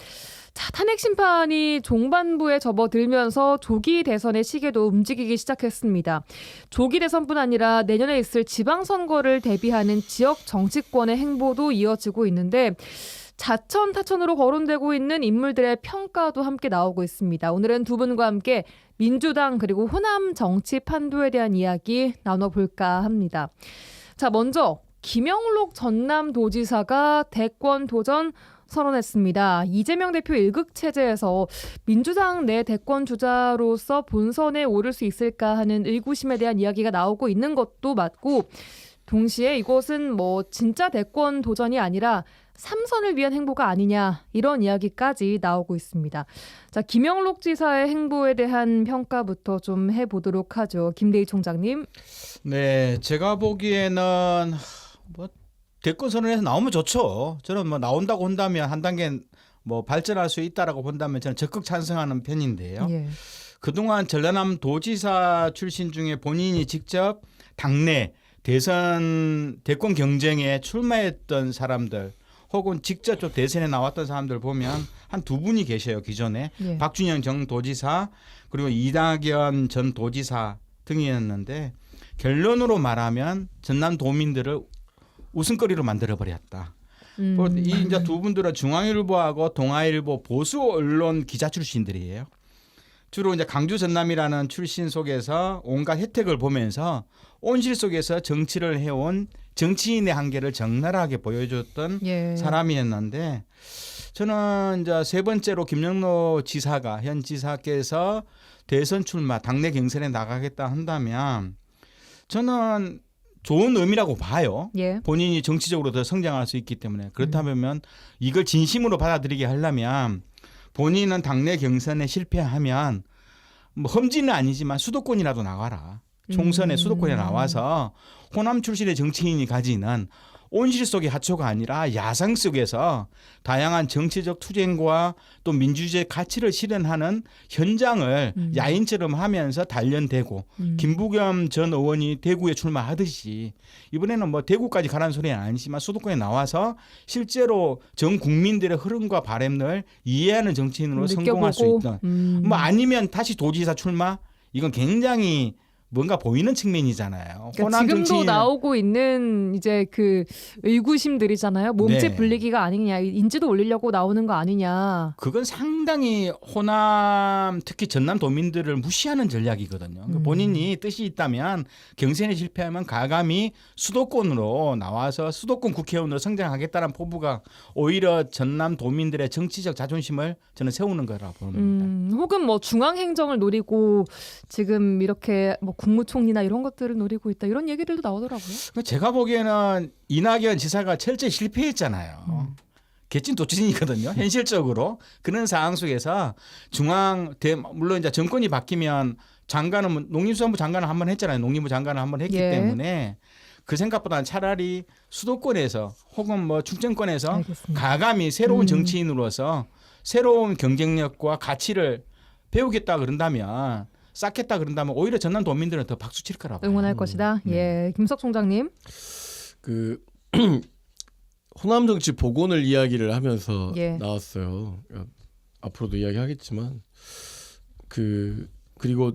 [SPEAKER 1] 탄핵 심판이 종반부에 접어들면서 조기 대선의 시계도 움직이기 시작했습니다. 조기 대선뿐 아니라 내년에 있을 지방선거를 대비하는 지역 정치권의 행보도 이어지고 있는데 자천 타천으로 거론되고 있는 인물들의 평가도 함께 나오고 있습니다. 오늘은 두 분과 함께 민주당 그리고 호남 정치 판도에 대한 이야기 나눠볼까 합니다. 자, 먼저 김영록 전남도지사가 대권 도전 선언했습니다. 이재명 대표 일극 체제에서 민주당 내 대권 주자로서 본선에 오를 수 있을까 하는 의구심에 대한 이야기가 나오고 있는 것도 맞고 동시에 이것은 뭐 진짜 대권 도전이 아니라 3선을 위한 행보가 아니냐 이런 이야기까지 나오고 있습니다. 자, 김영록 지사의 행보에 대한 평가부터 좀 해보도록 하죠. 김대희 총장님.
[SPEAKER 9] 네, 제가 보기에는 뭐 대권 선언에서 나오면 좋죠. 저는 뭐 나온다고 한다면 한 단계 뭐 발전할 수 있다라고 본다면 저는 적극 찬성하는 편인데요.
[SPEAKER 1] 예.
[SPEAKER 9] 그동안 전라남 도지사 출신 중에 본인이 직접 당내 대권 경쟁에 출마했던 사람들 혹은 직접 좀 대선에 나왔던 사람들 보면 한 두 분이 계셔요. 기존에
[SPEAKER 1] 예.
[SPEAKER 9] 박준영 전 도지사 그리고 이낙연 전 도지사 등이었는데 결론으로 말하면 전남 도민들을 웃음거리로 만들어버렸다. 이 이제 두 분들은 중앙일보하고 동아일보 보수 언론 기자 출신들이에요. 주로 이제 강주 전남이라는 출신 속에서 온갖 혜택을 보면서 온실 속에서 정치를 해온 정치인의 한계를 적나라하게 보여줬던
[SPEAKER 1] 예.
[SPEAKER 9] 사람이었는데 저는 이제 세 번째로 김영로 지사가 현 지사께서 대선 출마 당내 경선에 나가겠다 한다면 저는 좋은 의미라고 봐요.
[SPEAKER 1] 예.
[SPEAKER 9] 본인이 정치적으로 더 성장할 수 있기 때문에 그렇다면 이걸 진심으로 받아들이게 하려면 본인은 당내 경선에 실패하면 뭐 험지는 아니지만 수도권이라도 나가라. 총선에 수도권에 나와서 호남 출신의 정치인이 가지는 온실 속의 하초가 아니라 야상 속에서 다양한 정치적 투쟁과 또 민주주의 가치를 실현하는 현장을 야인처럼 하면서 단련되고 김부겸 전 의원이 대구에 출마하듯이 이번에는 뭐 대구까지 가라는 소리는 아니지만 수도권에 나와서 실제로 전 국민들의 흐름과 바램을 이해하는 정치인으로 성공할 수 있던 뭐 아니면 다시 도지사 출마 이건 굉장히 뭔가 보이는 측면이잖아요.
[SPEAKER 1] 그러니까 지금도 나오고 있는 이제 그 의구심들이잖아요. 몸집
[SPEAKER 9] 네.
[SPEAKER 1] 불리기가 아니냐, 인지도 올리려고 나오는 거 아니냐.
[SPEAKER 9] 그건 상당히 호남 특히 전남 도민들을 무시하는 전략이거든요. 본인이 뜻이 있다면 경선에 실패하면 가감히 수도권으로 나와서 수도권 국회의원으로 성장하겠다는 포부가 오히려 전남 도민들의 정치적 자존심을 저는 세우는 거라고 봅니다.
[SPEAKER 1] 혹은 뭐 중앙 행정을 노리고 지금 이렇게 뭐 국무총리나 이런 것들을 노리고 있다 이런 얘기들도 나오더라고요.
[SPEAKER 9] 제가 보기에는 이낙연 지사가 철저히 실패했잖아요. 개찐도찐이거든요. 현실적으로 그런 상황 속에서 물론 이제 정권이 바뀌면 장관은 농림수산부 장관을 한번 했잖아요. 농림부 장관을 한번 했기
[SPEAKER 1] 예.
[SPEAKER 9] 때문에 그 생각보다는 차라리 수도권에서 혹은 뭐 충청권에서
[SPEAKER 1] 알겠습니다.
[SPEAKER 9] 가감히 새로운 정치인으로서 새로운 경쟁력과 가치를 배우겠다 그런다면 쌓겠다 그런다면 오히려 전남 도민들은 더 박수 칠 거라고
[SPEAKER 1] 응원할 것이다. 예, 김석 총장님.
[SPEAKER 10] 그 호남 정치 복원을 이야기를 하면서
[SPEAKER 1] 예.
[SPEAKER 10] 나왔어요. 앞으로도 이야기하겠지만 그리고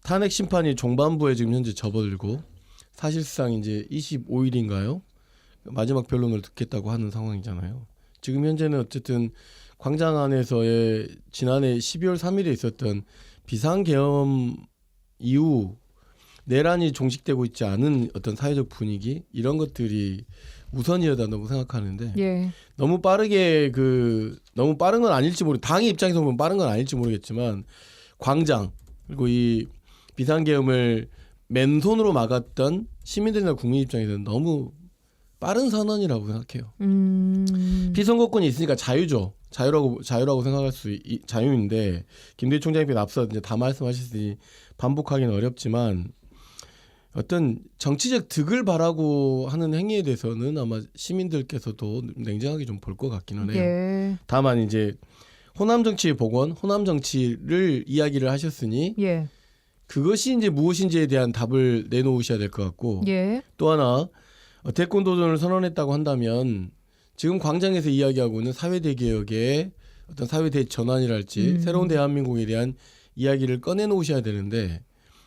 [SPEAKER 10] 탄핵 심판이 종반부에 지금 현재 접어들고 사실상 이제 25일인가요? 마지막 변론을 듣겠다고 하는 상황이잖아요. 지금 현재는 어쨌든 광장 안에서의 지난해 12월 3일에 있었던 비상계엄 이후 내란이 종식되고 있지 않은 어떤 사회적 분위기 이런 것들이 우선이었다고 생각하는데
[SPEAKER 1] 예.
[SPEAKER 10] 너무 너무 빠른 건 아닐지 당의 입장에서 보면 빠른 건 아닐지 모르겠지만 광장 그리고 이 비상계엄을 맨손으로 막았던 시민들이나 국민 입장에서는 너무 빠른 선언이라고 생각해요. 피선거권이 있으니까 자유죠. 자유라고 생각할 자유인데 김대희 총장님께서 앞서 이제 다 말씀하셨으니 반복하기는 어렵지만 어떤 정치적 득을 바라고 하는 행위에 대해서는 아마 시민들께서도 냉정하게 좀 볼 것 같기는 해요.
[SPEAKER 1] 예.
[SPEAKER 10] 다만 이제 호남 정치의 복원, 호남 정치를 이야기를 하셨으니
[SPEAKER 1] 예.
[SPEAKER 10] 그것이 이제 무엇인지에 대한 답을 내놓으셔야 될 것 같고
[SPEAKER 1] 예.
[SPEAKER 10] 또 하나 대권 도전을 선언했다고 한다면 지금 광장에서 이야기하고 있는 사회대 개혁의 어떤 사회대 전환이랄지 새로운 대한민국에 대한 이야기를 꺼내놓으셔야 되는데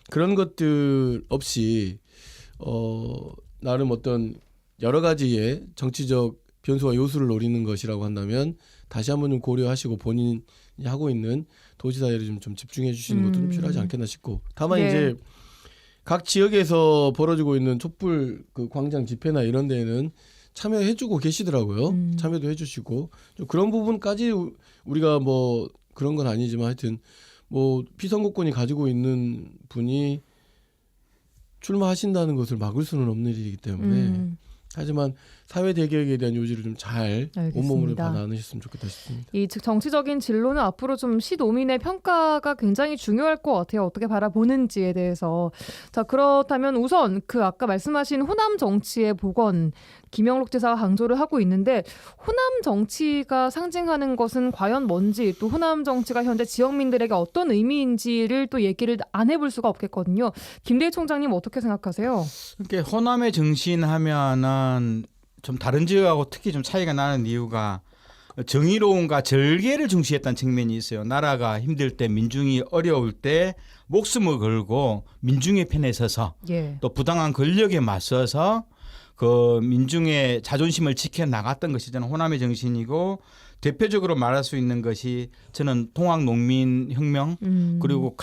[SPEAKER 10] 그런 것들 없이 나름 어떤 여러 가지의 정치적 변수와 요소를 노리는 것이라고 한다면 다시 한번 좀 고려하시고 본인이 하고 있는 도지사 일에 좀 집중해 주시는 것도 좀 필요하지 않겠나 싶고 다만
[SPEAKER 1] 네.
[SPEAKER 10] 이제 각 지역에서 벌어지고 있는 촛불 그 광장 집회나 이런 데에는 참여해주고 계시더라고요. 참여도 해주시고 좀 그런 부분까지 우리가 뭐 그런 건 아니지만 하여튼 뭐 피선거권이 가지고 있는 분이 출마하신다는 것을 막을 수는 없는 일이기 때문에 하지만 사회 대개혁에 대한 요지를 좀 잘 온몸으로 받아안으셨으면 좋겠다 싶습니다.
[SPEAKER 1] 이 정치적인 진로는 앞으로 좀 시도민의 평가가 굉장히 중요할 것 같아요. 어떻게 바라보는지에 대해서. 자, 그렇다면 우선 그 아까 말씀하신 호남 정치의 복원, 김영록 지사가 강조를 하고 있는데 호남 정치가 상징하는 것은 과연 뭔지, 또 호남 정치가 현재 지역민들에게 어떤 의미인지를 또 얘기를 안 해볼 수가 없겠거든요. 김대희 총장님 어떻게 생각하세요?
[SPEAKER 9] 그러니까 호남의 정신하면은 좀 다른 지역하고 특히 좀 차이가 나는 이유가 정의로움과 절개를 중시했다는 측면이 있어요. 나라가 힘들 때, 민중이 어려울 때 목숨을 걸고 민중의 편에 서서 또 부당한 권력에 맞서서 그 민중의 자존심을 지켜 나갔던 것이 저는 호남의 정신이고, 대표적으로 말할 수 있는 것이 저는 통학농민혁명, 그리고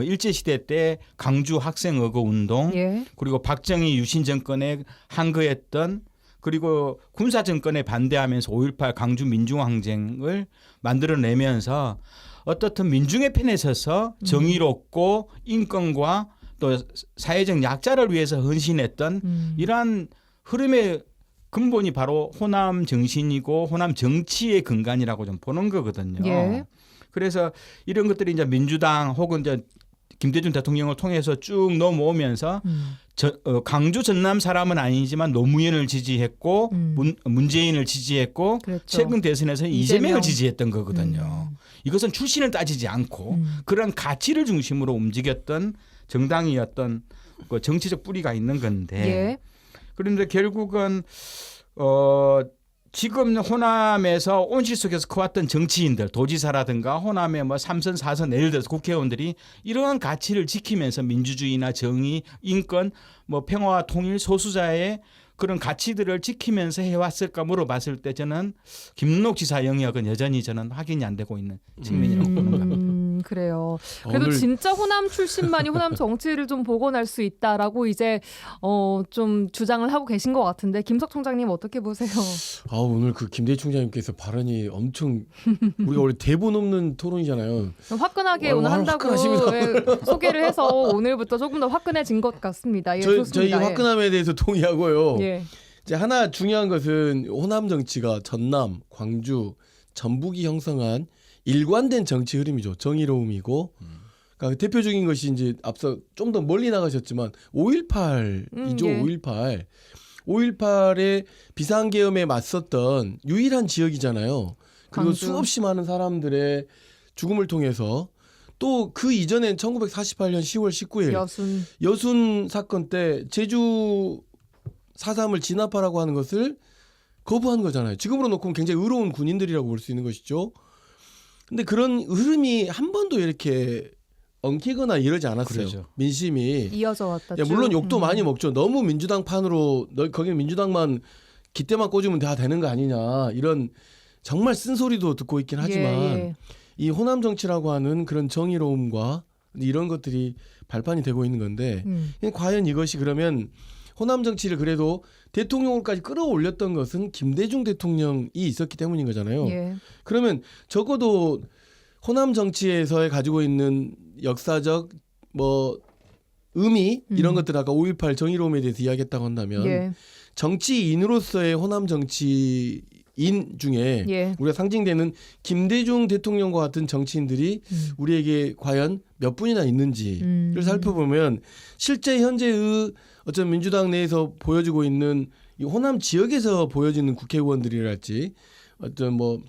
[SPEAKER 9] 일제시대 때 강주 학생의거 운동, 그리고 박정희 유신 정권에 항거했던, 그리고 군사 정권에 반대하면서 5.18 강주 민중항쟁을 만들어내면서 어떻든 민중의 편에 서서 정의롭고 인권과 또 사회적 약자를 위해서 헌신했던 이러한 흐름의 근본이 바로 호남 정신이고 호남 정치의 근간이라고 좀 보는 거거든요. 그래서 이런 것들이 이제 민주당 혹은 이제 김대중 대통령을 통해서 쭉 넘어오면서 강주 전남 사람은 아니지만 노무현을 지지했고 문재인을 지지했고 최근 대선에서 이재명을 지지했던 거거든요. 이것은 출신을 따지지 않고 그런 가치를 중심으로 움직였던 정당이었던 그 정치적 뿌리가 있는 건데 그런데 결국은 지금 호남에서 온실 속에서 커왔던 정치인들, 도지사라든가 호남의 뭐 3선, 4선, 예를 들어서 국회의원들이 이러한 가치를 지키면서 민주주의나 정의, 인권, 뭐 평화와 통일, 소수자의 그런 가치들을 지키면서 해왔을까 물어봤을 때 저는 김문록 지사 영역은 여전히 저는 확인이 안 되고 있는 측면이라고 보는 겁니다.
[SPEAKER 1] 그래요. 그래도 진짜 호남 출신만이 호남 정치를 좀 복원할 수 있다라고 이제 좀 주장을 하고 계신 것 같은데 김석 총장님 어떻게 보세요?
[SPEAKER 10] 오늘 그 김대희 총장님께서 발언이 엄청 우리가 원래 대본 없는 토론이잖아요.
[SPEAKER 1] 화끈하게 오늘 한다고 소개를 해서 오늘부터 조금 더 화끈해진 것 같습니다. 좋습니다.
[SPEAKER 10] 저희 화끈함에 대해서 동의하고요. 이제 하나 중요한 것은 호남 정치가 전남, 광주, 전북이 형성한 일관된 정치 흐름이죠. 정의로움이고, 그러니까 대표적인 것이 이제 앞서 좀 더 멀리 나가셨지만 5.18이죠. 5.18의 비상계엄에 맞섰던 유일한 지역이잖아요. 그리고
[SPEAKER 1] 광주.
[SPEAKER 10] 수없이 많은 사람들의 죽음을 통해서 또 그 이전엔 1948년 10월 19일 여순 사건 때 제주 4.3을 진압하라고 하는 것을 거부한 거잖아요. 지금으로 놓고 굉장히 의로운 군인들이라고 볼 수 있는 것이죠. 근데 그런 흐름이 한 번도 이렇게 엉키거나 이러지 않았어요.
[SPEAKER 9] 그렇죠.
[SPEAKER 1] 네.
[SPEAKER 10] 민심이
[SPEAKER 1] 이어져 왔다.
[SPEAKER 10] 물론 욕도 많이 먹죠. 너무 민주당 판으로 거기는 민주당만 깃대만 꽂으면 다 되는 거 아니냐 이런 정말 쓴소리도 듣고 있긴 하지만 이 호남 정치라고 하는 그런 정의로움과 이런 것들이 발판이 되고 있는 건데 과연 이것이 그러면 호남 정치를 그래도 대통령으로까지 끌어올렸던 것은 김대중 대통령이 있었기 때문인 거잖아요. 그러면 적어도 호남 정치에서 가지고 있는 역사적 뭐 의미 이런 것들 아까 5.18 정의로움에 대해서 이야기했다고 한다면 정치인으로서의 호남 정치인 중에 우리가 상징되는 김대중 대통령과 같은 정치인들이 우리에게 과연 몇 분이나 있는지를 살펴보면 실제 현재의 어떤 민주당 내에서 보여지고 있는 이 호남 지역에서 보여지는 국회의원들이랄지 어떤 뭐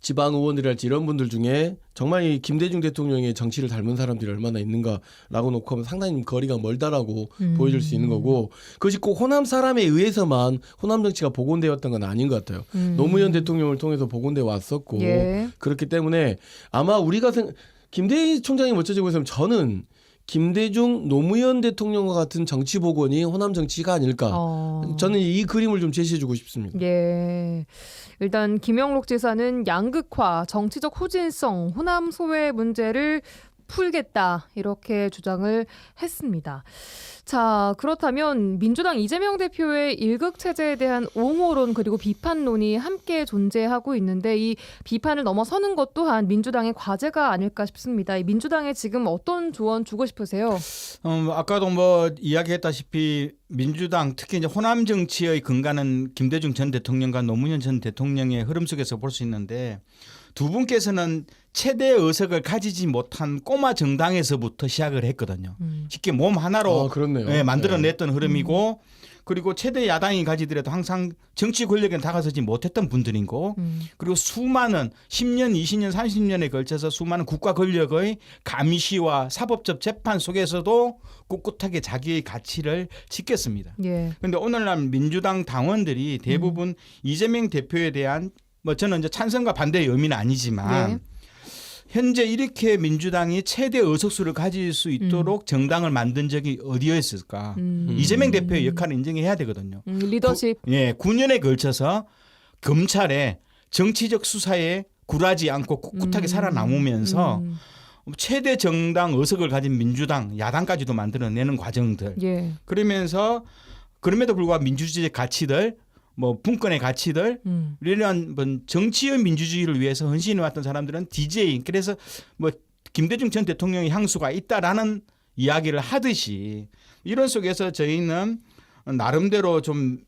[SPEAKER 10] 지방 의원들이랄지 이런 분들 중에 정말 이 김대중 대통령의 정치를 닮은 사람들이 얼마나 있는가라고 놓고 하면 상당히 거리가 멀다라고 보여줄 수 있는 거고 그것이 꼭 호남 사람에 의해서만 호남 정치가 복원되었던 건 아닌 것 같아요. 노무현 대통령을 통해서 복원돼 왔었고 그렇기 때문에 아마 우리가 김대희 총장이 멋져지고 있으면 저는 김대중 노무현 대통령과 같은 정치 복원이 호남 정치가 아닐까. 저는 이 그림을 좀 제시해주고 싶습니다.
[SPEAKER 1] 일단 김영록 지사는 양극화, 정치적 후진성, 호남 소외 문제를 풀겠다 이렇게 주장을 했습니다. 자, 그렇다면 민주당 이재명 대표의 일극 체제에 대한 옹호론 그리고 비판론이 함께 존재하고 있는데 이 비판을 넘어서는 것 또한 민주당의 과제가 아닐까 싶습니다. 이 민주당에 지금 어떤 조언 주고 싶으세요?
[SPEAKER 9] 아까도 뭐 이야기했다시피 민주당 특히 이제 호남 정치의 근간은 김대중 전 대통령과 노무현 전 대통령의 흐름 속에서 볼 수 있는데 두 분께서는 최대 의석을 가지지 못한 꼬마 정당에서부터 시작을 했거든요. 쉽게 몸 하나로
[SPEAKER 10] 그렇네요.
[SPEAKER 9] 예, 만들어냈던 흐름이고 그리고 최대 야당이 가지더라도 항상 정치 권력에 다가서지 못했던 분들이고 그리고 수많은 10년, 20년, 30년에 걸쳐서 수많은 국가 권력의 감시와 사법적 재판 속에서도 꿋꿋하게 자기의 가치를 지켰습니다. 그런데 오늘날 민주당 당원들이 대부분 이재명 대표에 대한 뭐 저는 이제 찬성과 반대의 의미는 아니지만 현재 이렇게 민주당이 최대 의석수를 가질 수 있도록 정당을 만든 적이 어디였을까? 이재명 대표의 역할을 인정해야 되거든요.
[SPEAKER 1] 리더십.
[SPEAKER 9] 9년에 걸쳐서 검찰의 정치적 수사에 굴하지 않고 꿋꿋하게 살아남으면서 최대 정당 의석을 가진 민주당, 야당까지도 만들어내는 과정들. 그러면서 그럼에도 불구하고 민주주의의 가치들 뭐 분권의 가치들 이런 정치의 민주주의를 위해서 헌신해왔던 사람들은 DJ 그래서 뭐 김대중 전 대통령의 향수가 있다라는 이야기를 하듯이 이런 속에서 저희는 나름대로 좀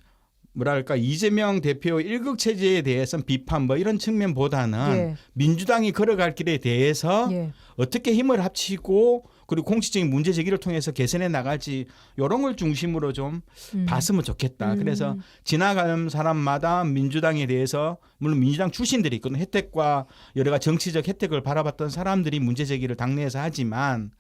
[SPEAKER 9] 뭐랄까 이재명 대표의 일극 체제에 대해서는 비판 뭐 이런 측면보다는 민주당이 걸어갈 길에 대해서 어떻게 힘을 합치고 그리고 공식적인 문제 제기를 통해서 개선해 나갈지 이런 걸 중심으로 좀 봤으면 좋겠다. 그래서 지나가는 사람마다 민주당에 대해서 물론 민주당 출신들이 있거든 혜택과 여러 가지 정치적 혜택을 바라봤던 사람들이 문제 제기를 당내에서 하지만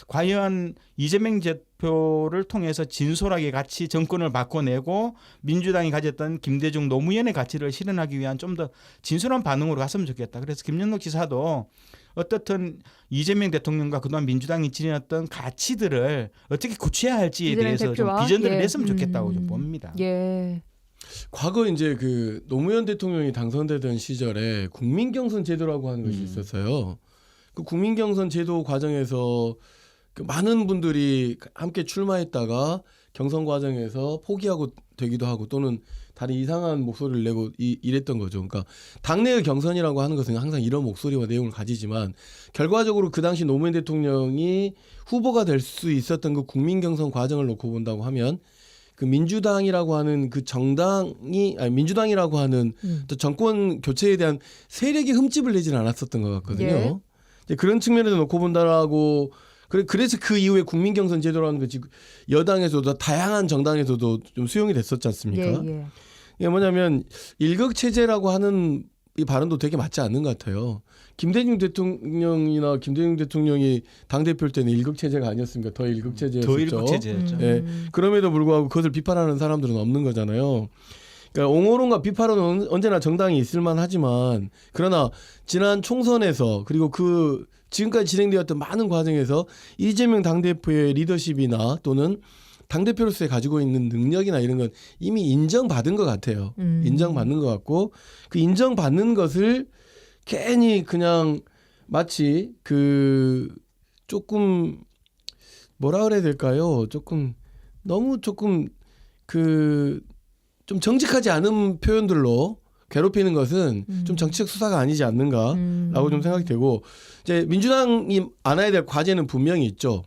[SPEAKER 9] 과연 이재명 대표를 통해서 진솔하게 같이 정권을 바꿔내고 민주당이 가졌던 김대중 노무현의 가치를 실현하기 위한 좀 더 진솔한 반응으로 갔으면 좋겠다. 그래서 김영록 지사도 어떻든 이재명 대통령과 그동안 민주당이 지녔던 가치들을 어떻게 고쳐야 할지에 대해서 좀 비전들을 냈으면 좋겠다고 좀 봅니다.
[SPEAKER 10] 과거 이제 그 노무현 대통령이 당선되던 시절에 국민경선 제도라고 하는 것이 있었어요. 그 국민경선 제도 과정에서 그 많은 분들이 함께 출마했다가 경선 과정에서 포기하고 되기도 하고 또는 다른 이상한 목소리를 내고 이랬던 거죠. 그러니까 당내의 경선이라고 하는 것은 항상 이런 목소리와 내용을 가지지만 결과적으로 그 당시 노무현 대통령이 후보가 될 수 있었던 그 국민경선 과정을 놓고 본다고 하면 그 민주당이라고 하는 그 정당이 민주당이라고 하는 또 정권 교체에 대한 세력이 흠집을 내지는 않았었던 것 같거든요. 그런 측면에서 놓고 본다라고 그래서 그 이후에 국민경선 제도라는 것이 여당에서도 다양한 정당에서도 좀 수용이 됐었지 않습니까? 이게 뭐냐면 일극 체제라고 하는 이 발언도 되게 맞지 않는 것 같아요. 김대중 대통령이나 김대중 대통령이 당대표일 때는 일극 체제가 아니었습니까? 더 일극 체제였죠.
[SPEAKER 9] 더 일극 체제였죠.
[SPEAKER 10] 그럼에도 불구하고 그것을 비판하는 사람들은 없는 거잖아요. 그러니까 옹호론과 비판은 언제나 정당이 있을 만하지만 그러나 지난 총선에서 그리고 그 지금까지 진행되었던 많은 과정에서 이재명 당대표의 리더십이나 또는 당대표로서의 가지고 있는 능력이나 이런 건 이미 인정받은 것 같아요. 인정받는 것 같고 그 인정받는 것을 괜히 그냥 마치 그 조금 뭐라 그래야 될까요? 너무 그 좀 정직하지 않은 표현들로 괴롭히는 것은 좀 정치적 수사가 아니지 않는가라고 좀 생각이 되고 이제 민주당이 안아야 될 과제는 분명히 있죠.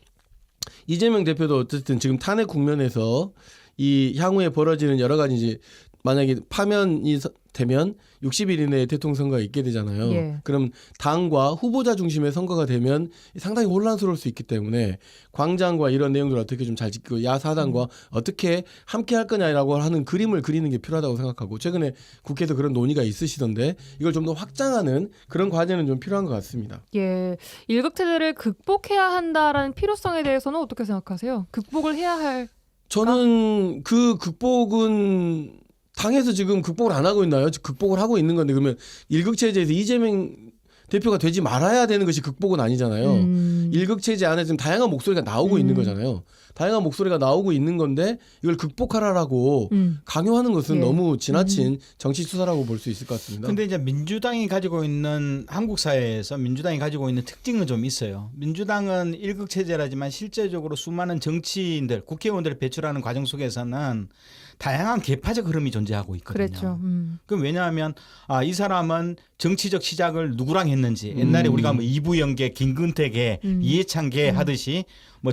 [SPEAKER 10] 이재명 대표도 어쨌든 지금 탄핵 국면에서 이 향후에 벌어지는 여러 가지 이제 만약에 파면이 되면 60일 이내에 대통령 선거가 있게 되잖아요. 그럼 당과 후보자 중심의 선거가 되면 상당히 혼란스러울 수 있기 때문에 광장과 이런 내용들을 어떻게 좀 잘 지키고 야사당과 어떻게 함께 할 거냐라고 하는 그림을 그리는 게 필요하다고 생각하고 최근에 국회에서 그런 논의가 있으시던데 이걸 좀 더 확장하는 그런 과제는 좀 필요한 것 같습니다.
[SPEAKER 1] 일극 체제를 극복해야 한다라는 필요성에 대해서는 어떻게 생각하세요? 극복을 해야 할
[SPEAKER 10] 저는 그 극복은 당에서 지금 극복을 안 하고 있나요? 극복을 하고 있는 건데 그러면 일극체제에서 이재명 대표가 되지 말아야 되는 것이 극복은 아니잖아요. 일극체제 안에 지금 다양한 목소리가 나오고 있는 거잖아요. 다양한 목소리가 나오고 있는 건데 이걸 극복하라라고 강요하는 것은
[SPEAKER 4] 예.
[SPEAKER 10] 너무 지나친 정치 수사라고 볼 수 있을 것 같습니다.
[SPEAKER 9] 근데 이제 민주당이 가지고 있는 한국 사회에서 민주당이 가지고 있는 특징은 좀 있어요. 민주당은 일극 체제라지만 실제적으로 수많은 정치인들, 국회의원들을 배출하는 과정 속에서는 다양한 계파적 흐름이 존재하고 있거든요.
[SPEAKER 4] 그렇죠.
[SPEAKER 9] 그럼 왜냐하면 이 사람은 정치적 시작을 누구랑 했는지 옛날에 우리가 뭐 이부영계, 김근태계, 이해창계 하듯이 뭐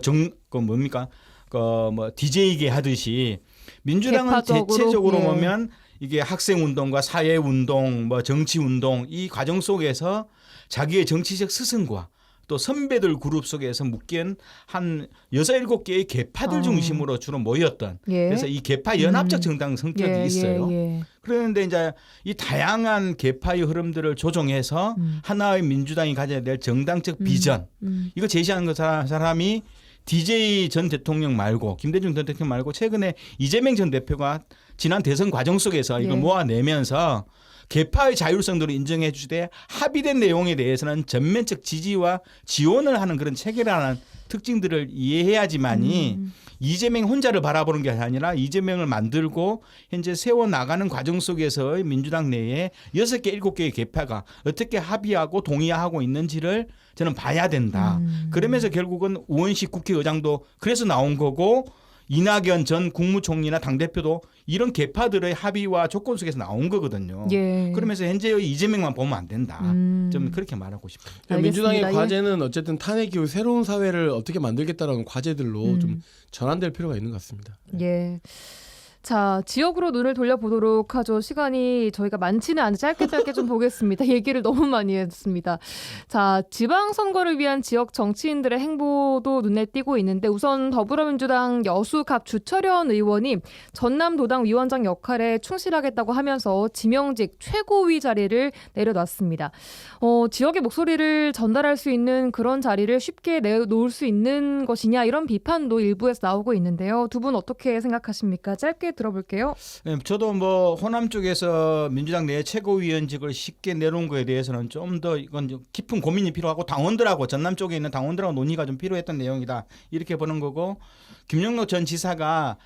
[SPEAKER 9] DJ계 하듯이 민주당은
[SPEAKER 4] 계파적으로,
[SPEAKER 9] 대체적으로
[SPEAKER 4] 예.
[SPEAKER 9] 보면 이게 학생운동과 사회운동, 뭐 정치운동 이 과정 속에서 자기의 정치적 스승과 또 선배들 그룹 속에서 묶인 한 6, 7개의 계파들 중심으로 주로 모였던
[SPEAKER 4] 예.
[SPEAKER 9] 그래서 이 계파 연합적 정당 성격이 있어요.
[SPEAKER 4] 예.
[SPEAKER 9] 그런데 이제 이 다양한 계파의 흐름들을 조정해서 하나의 민주당이 가져야 될 정당적 비전 이거 제시하는 그 사람이 DJ 전 대통령 말고 김대중 전 대통령 말고 최근에 이재명 전 대표가 지난 대선 과정 속에서 이거
[SPEAKER 4] 예.
[SPEAKER 9] 모아내면서 계파의 자율성들을 인정해 주되 합의된 내용에 대해서는 전면적 지지와 지원을 하는 그런 체계라는 특징들을 이해해야지만이 이재명 혼자를 바라보는 게 아니라 이재명을 만들고 현재 세워나가는 과정 속에서의 민주당 내에 6개, 7개의 계파가 어떻게 합의하고 동의하고 있는지를 저는 봐야 된다. 그러면서 결국은 우원식 국회의장도 그래서 나온 거고 이낙연 전 국무총리나 당대표도 이런 계파들의 합의와 조건 속에서 나온 거거든요.
[SPEAKER 4] 예.
[SPEAKER 9] 그러면서 현재의 이재명만 보면 안 된다. 좀 그렇게 말하고 싶어요.
[SPEAKER 10] 민주당의
[SPEAKER 4] 알겠습니다.
[SPEAKER 10] 과제는 어쨌든 탄핵 이후 새로운 사회를 어떻게 만들겠다라는 과제들로 좀 전환될 필요가 있는 것 같습니다.
[SPEAKER 4] 예. 자, 지역으로 눈을 돌려보도록 하죠. 시간이 저희가 많지는 않은데 짧게 좀 보겠습니다. 얘기를 너무 많이 했습니다. 자, 지방선거를 위한 지역 정치인들의 행보도 눈에 띄고 있는데 우선 더불어민주당 여수갑 주철현 의원이 전남도당 위원장 역할에 충실하겠다고 하면서 지명직 최고위 자리를 내려놨습니다. 지역의 목소리를 전달할 수 있는 그런 자리를 쉽게 내놓을 수 있는 것이냐 이런 비판도 일부에서 나오고 있는데요. 두 분 어떻게 생각하십니까? 짧게 들어볼게요.
[SPEAKER 9] 네, 저도 뭐 호남 쪽에서 민주당 내 최고위원직을 쉽게 내놓은 거에 대해서는 좀 더 이건 좀 깊은 고민이 필요하고 당원들하고 전남 쪽에 있는 당원들하고 논의가 좀 필요했던 내용이다 이렇게 보는 거고 김영록 전 지사가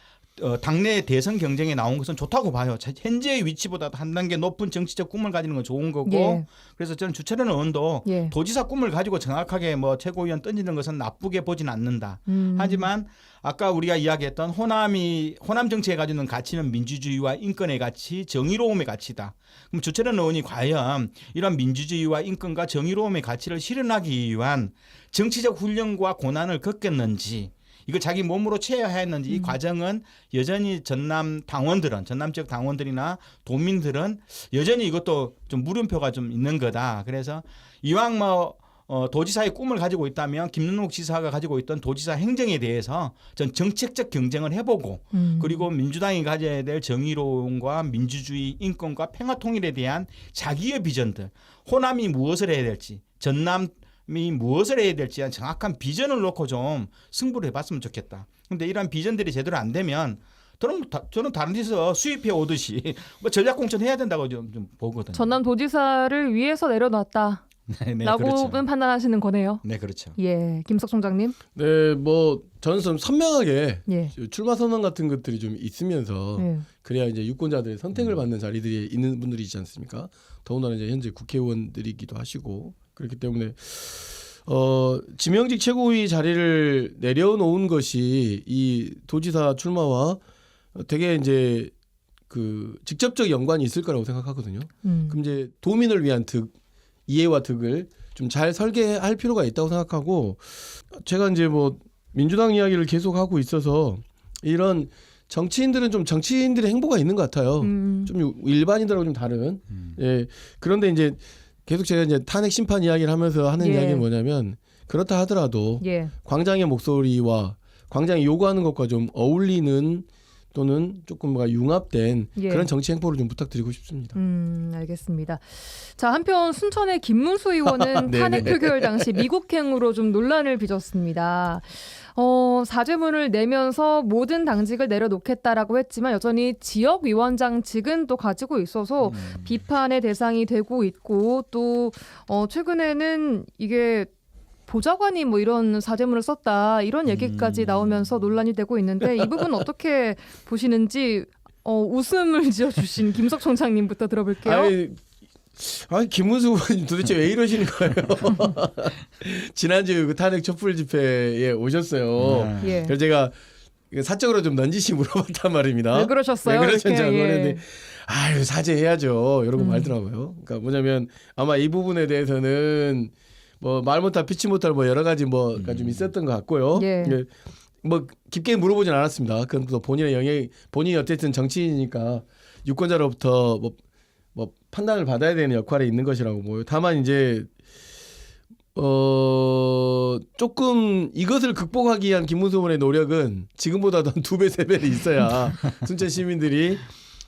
[SPEAKER 9] 당내 대선 경쟁에 나온 것은 좋다고 봐요. 현재의 위치보다 한 단계 높은 정치적 꿈을 가지는 건 좋은 거고
[SPEAKER 4] 예.
[SPEAKER 9] 그래서 저는 주철현 의원도
[SPEAKER 4] 예.
[SPEAKER 9] 도지사 꿈을 가지고 정확하게 뭐 최고위원 던지는 것은 나쁘게 보진 않는다. 하지만 아까 우리가 이야기했던 호남 정치에 가지는 가치는 민주주의와 인권의 가치, 정의로움의 가치다. 그럼 주철현 의원이 과연 이런 민주주의와 인권과 정의로움의 가치를 실현하기 위한 정치적 훈련과 고난을 겪었는지 이걸 자기 몸으로 채워야 했는지 이 과정은 여전히 전남 지역 당원들이나 도민들은 여전히 이것도 좀 물음표가 좀 있는 거다. 그래서 이왕 도지사의 꿈을 가지고 있다면 김윤옥 지사가 가지고 있던 도지사 행정에 대해서 전 정책적 경쟁을 해보고 그리고 민주당이 가져야 될 정의로움과 민주주의, 인권과 평화 통일에 대한 자기의 비전들, 호남이 무엇을 해야 될지, 전남이 무엇을 해야 될지 한 정확한 비전을 놓고 좀 승부를 해봤으면 좋겠다. 그런데 이런 비전들이 제대로 안 되면 저는 다른 데서 수입해 오듯이 뭐 전략공천 해야 된다고 좀 보거든요.
[SPEAKER 4] 전남도지사를 위해서 내려놨다.
[SPEAKER 9] 네,
[SPEAKER 4] 라고는
[SPEAKER 9] 그렇죠.
[SPEAKER 4] 판단하시는 거네요.
[SPEAKER 9] 네, 그렇죠.
[SPEAKER 4] 예, 김석 총장님.
[SPEAKER 10] 네, 뭐 저는 좀 선명하게
[SPEAKER 4] 예.
[SPEAKER 10] 출마 선언 같은 것들이 좀 있으면서
[SPEAKER 4] 예.
[SPEAKER 10] 그래야 이제 유권자들의 선택을 받는 자리들이 있는 분들이 있지 않습니까? 더군다나 이제 현재 국회의원들이기도 하시고 그렇기 때문에 지명직 최고위 자리를 내려놓은 것이 이 도지사 출마와 되게 이제 그 직접적 연관이 있을 거라고 생각하거든요. 그럼 이제 도민을 위한 이해와 득을 좀 잘 설계할 필요가 있다고 생각하고 제가 이제 뭐 민주당 이야기를 계속 하고 있어서 이런 정치인들은 좀 정치인들의 행보가 있는 것 같아요. 좀 일반인들하고 좀 다른. 예. 그런데 이제 계속 제가 이제 탄핵 심판 이야기를 하면서 하는
[SPEAKER 4] 예.
[SPEAKER 10] 이야기는 뭐냐면 그렇다 하더라도
[SPEAKER 4] 예.
[SPEAKER 10] 광장의 목소리와 광장이 요구하는 것과 좀 어울리는 또는 조금 뭔가 융합된
[SPEAKER 4] 예.
[SPEAKER 10] 그런 정치 행보를 좀 부탁드리고 싶습니다.
[SPEAKER 4] 알겠습니다. 자, 한편 순천의 김문수 의원은
[SPEAKER 10] 네네.
[SPEAKER 4] 탄핵 표결 당시 미국행으로 좀 논란을 빚었습니다. 사죄문을 내면서 모든 당직을 내려놓겠다라고 했지만 여전히 지역위원장직은 또 가지고 있어서 비판의 대상이 되고 있고 또 최근에는 이게
[SPEAKER 1] 보좌관이 뭐 이런 사죄문을 썼다 이런 얘기까지 나오면서 논란이 되고 있는데 이 부분 어떻게 보시는지 웃음을 지어주신 김석 총장님부터 들어볼게요.
[SPEAKER 10] 아니 김문수 의원님 도대체 왜 이러시는 거예요? 지난주 그 탄핵 촛불 집회에 오셨어요.
[SPEAKER 1] 예.
[SPEAKER 10] 그래서 제가 사적으로 좀 넌지시 물어봤단 말입니다.
[SPEAKER 1] 왜 그러셨어요?
[SPEAKER 10] 왜 그러셨는지
[SPEAKER 1] 이렇게, 예.
[SPEAKER 10] 모르겠는데 아유 사죄해야죠. 이러고 말더라고요. 그러니까 뭐냐면 아마 이 부분에 대해서는 뭐 말 못할 피치 못할 뭐 여러 가지 뭐가 좀 있었던 것 같고요.
[SPEAKER 1] 예.
[SPEAKER 10] 예. 뭐 깊게 물어보진 않았습니다. 그건 또 본인의 영역, 본인이 어쨌든 정치인이니까 유권자로부터 뭐 판단을 받아야 되는 역할에 있는 것이라고 보여요. 다만 이제 조금 이것을 극복하기 위한 김문수 의원의 노력은 지금보다도 한 2배, 3배는 있어야 순천 시민들이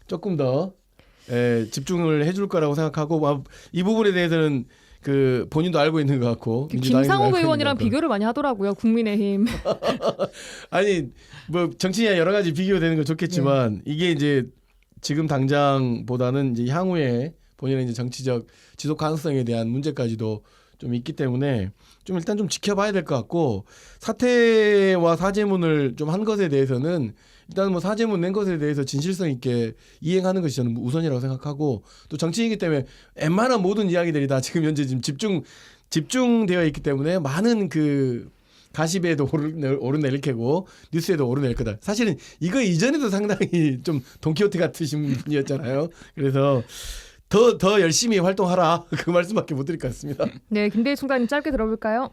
[SPEAKER 10] 조금 더 집중을 해줄 거라고 생각하고 이 부분에 대해서는 그 본인도 알고 있는 것 같고
[SPEAKER 1] 김상욱 의원이랑 비교를 많이 하더라고요. 국민의힘.
[SPEAKER 10] 아니 뭐 정치인이 여러 가지 비교되는 건 좋겠지만 이게 이제 지금 당장보다는 이제 향후에 본인의 이제 정치적 지속 가능성에 대한 문제까지도 좀 있기 때문에 좀 일단 좀 지켜봐야 될 것 같고 사퇴와 사죄문을 좀 한 것에 대해서는 일단 뭐 사죄문 낸 것에 대해서 진실성 있게 이행하는 것이 저는 우선이라고 생각하고 또 정치인이기 때문에 웬만한 모든 이야기들이 다 지금 현재 지금 집중되어 있기 때문에 많은 그 가시배에도 오르내릴 테고 뉴스에도 오르낼 거다. 사실은 이거 이전에도 상당히 좀 돈키호테 같으신 분이었잖아요. 그래서 더 열심히 활동하라 그 말씀밖에 못 드릴 것 같습니다.
[SPEAKER 1] 네, 김대희 총장님 짧게 들어볼까요?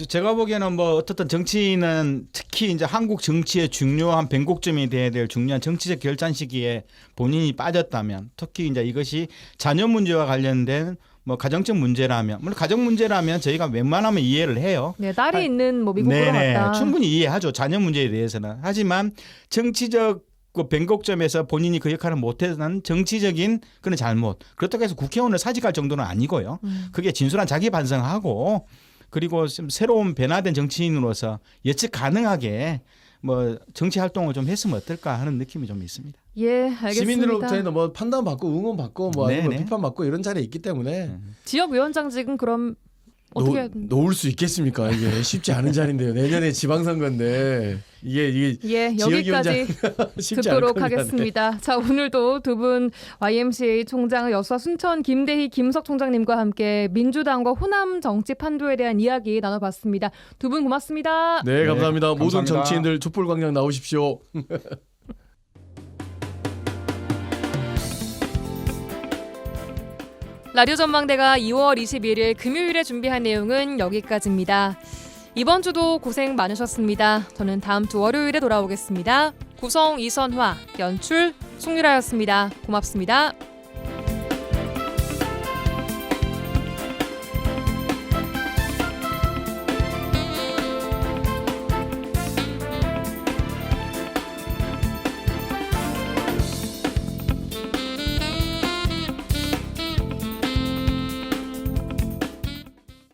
[SPEAKER 9] 제가 보기에는 뭐 어떻든 정치인은 특히 이제 한국 정치의 중요한 변곡점이 돼야 될 중요한 정치적 결단 시기에 본인이 빠졌다면 특히 이제 이것이 자녀 문제와 관련된 뭐 가정적 문제라면 물론 가정 문제라면 저희가 웬만하면 이해를 해요.
[SPEAKER 1] 네, 딸이 있는 뭐 미국으로 갔다.
[SPEAKER 9] 충분히 이해하죠. 자녀 문제에 대해서는. 하지만 정치적 그 변곡점에서 본인이 그 역할을 못해서는 정치적인 그런 잘못. 그렇다고 해서 국회의원을 사직할 정도는 아니고요. 그게 진솔한 자기 반성하고 그리고 좀 새로운 변화된 정치인으로서 예측 가능하게 뭐 정치 활동을 좀 했으면 어떨까 하는 느낌이 좀 있습니다.
[SPEAKER 1] 예, 알겠습니다.
[SPEAKER 10] 시민들로부터는 뭐 판단받고 응원받고 뭐 아니면
[SPEAKER 9] 네네.
[SPEAKER 10] 비판받고 이런 자리에 있기 때문에
[SPEAKER 1] 지역위원장직은 그럼 어떻게
[SPEAKER 10] 놓을 수 있겠습니까? 이게 쉽지 않은 자리인데요. 내년에 지방선거인데 이게
[SPEAKER 1] 예, 여기까지
[SPEAKER 10] 쉽지 않을
[SPEAKER 1] 듣도록
[SPEAKER 10] 겁니다.
[SPEAKER 1] 하겠습니다. 자, 오늘도 두 분 YMCA 총장 여수와 순천 김대희 김석 총장님과 함께 민주당과 호남 정치 판도에 대한 이야기 나눠봤습니다. 두 분 고맙습니다.
[SPEAKER 10] 네, 감사합니다.
[SPEAKER 9] 네,
[SPEAKER 10] 모든
[SPEAKER 9] 감사합니다.
[SPEAKER 10] 정치인들 촛불광장 나오십시오.
[SPEAKER 1] 라디오 전망대가 2월 21일 금요일에 준비한 내용은 여기까지입니다. 이번 주도 고생 많으셨습니다. 저는 다음 주 월요일에 돌아오겠습니다. 구성 이선화, 연출 송유라였습니다. 고맙습니다.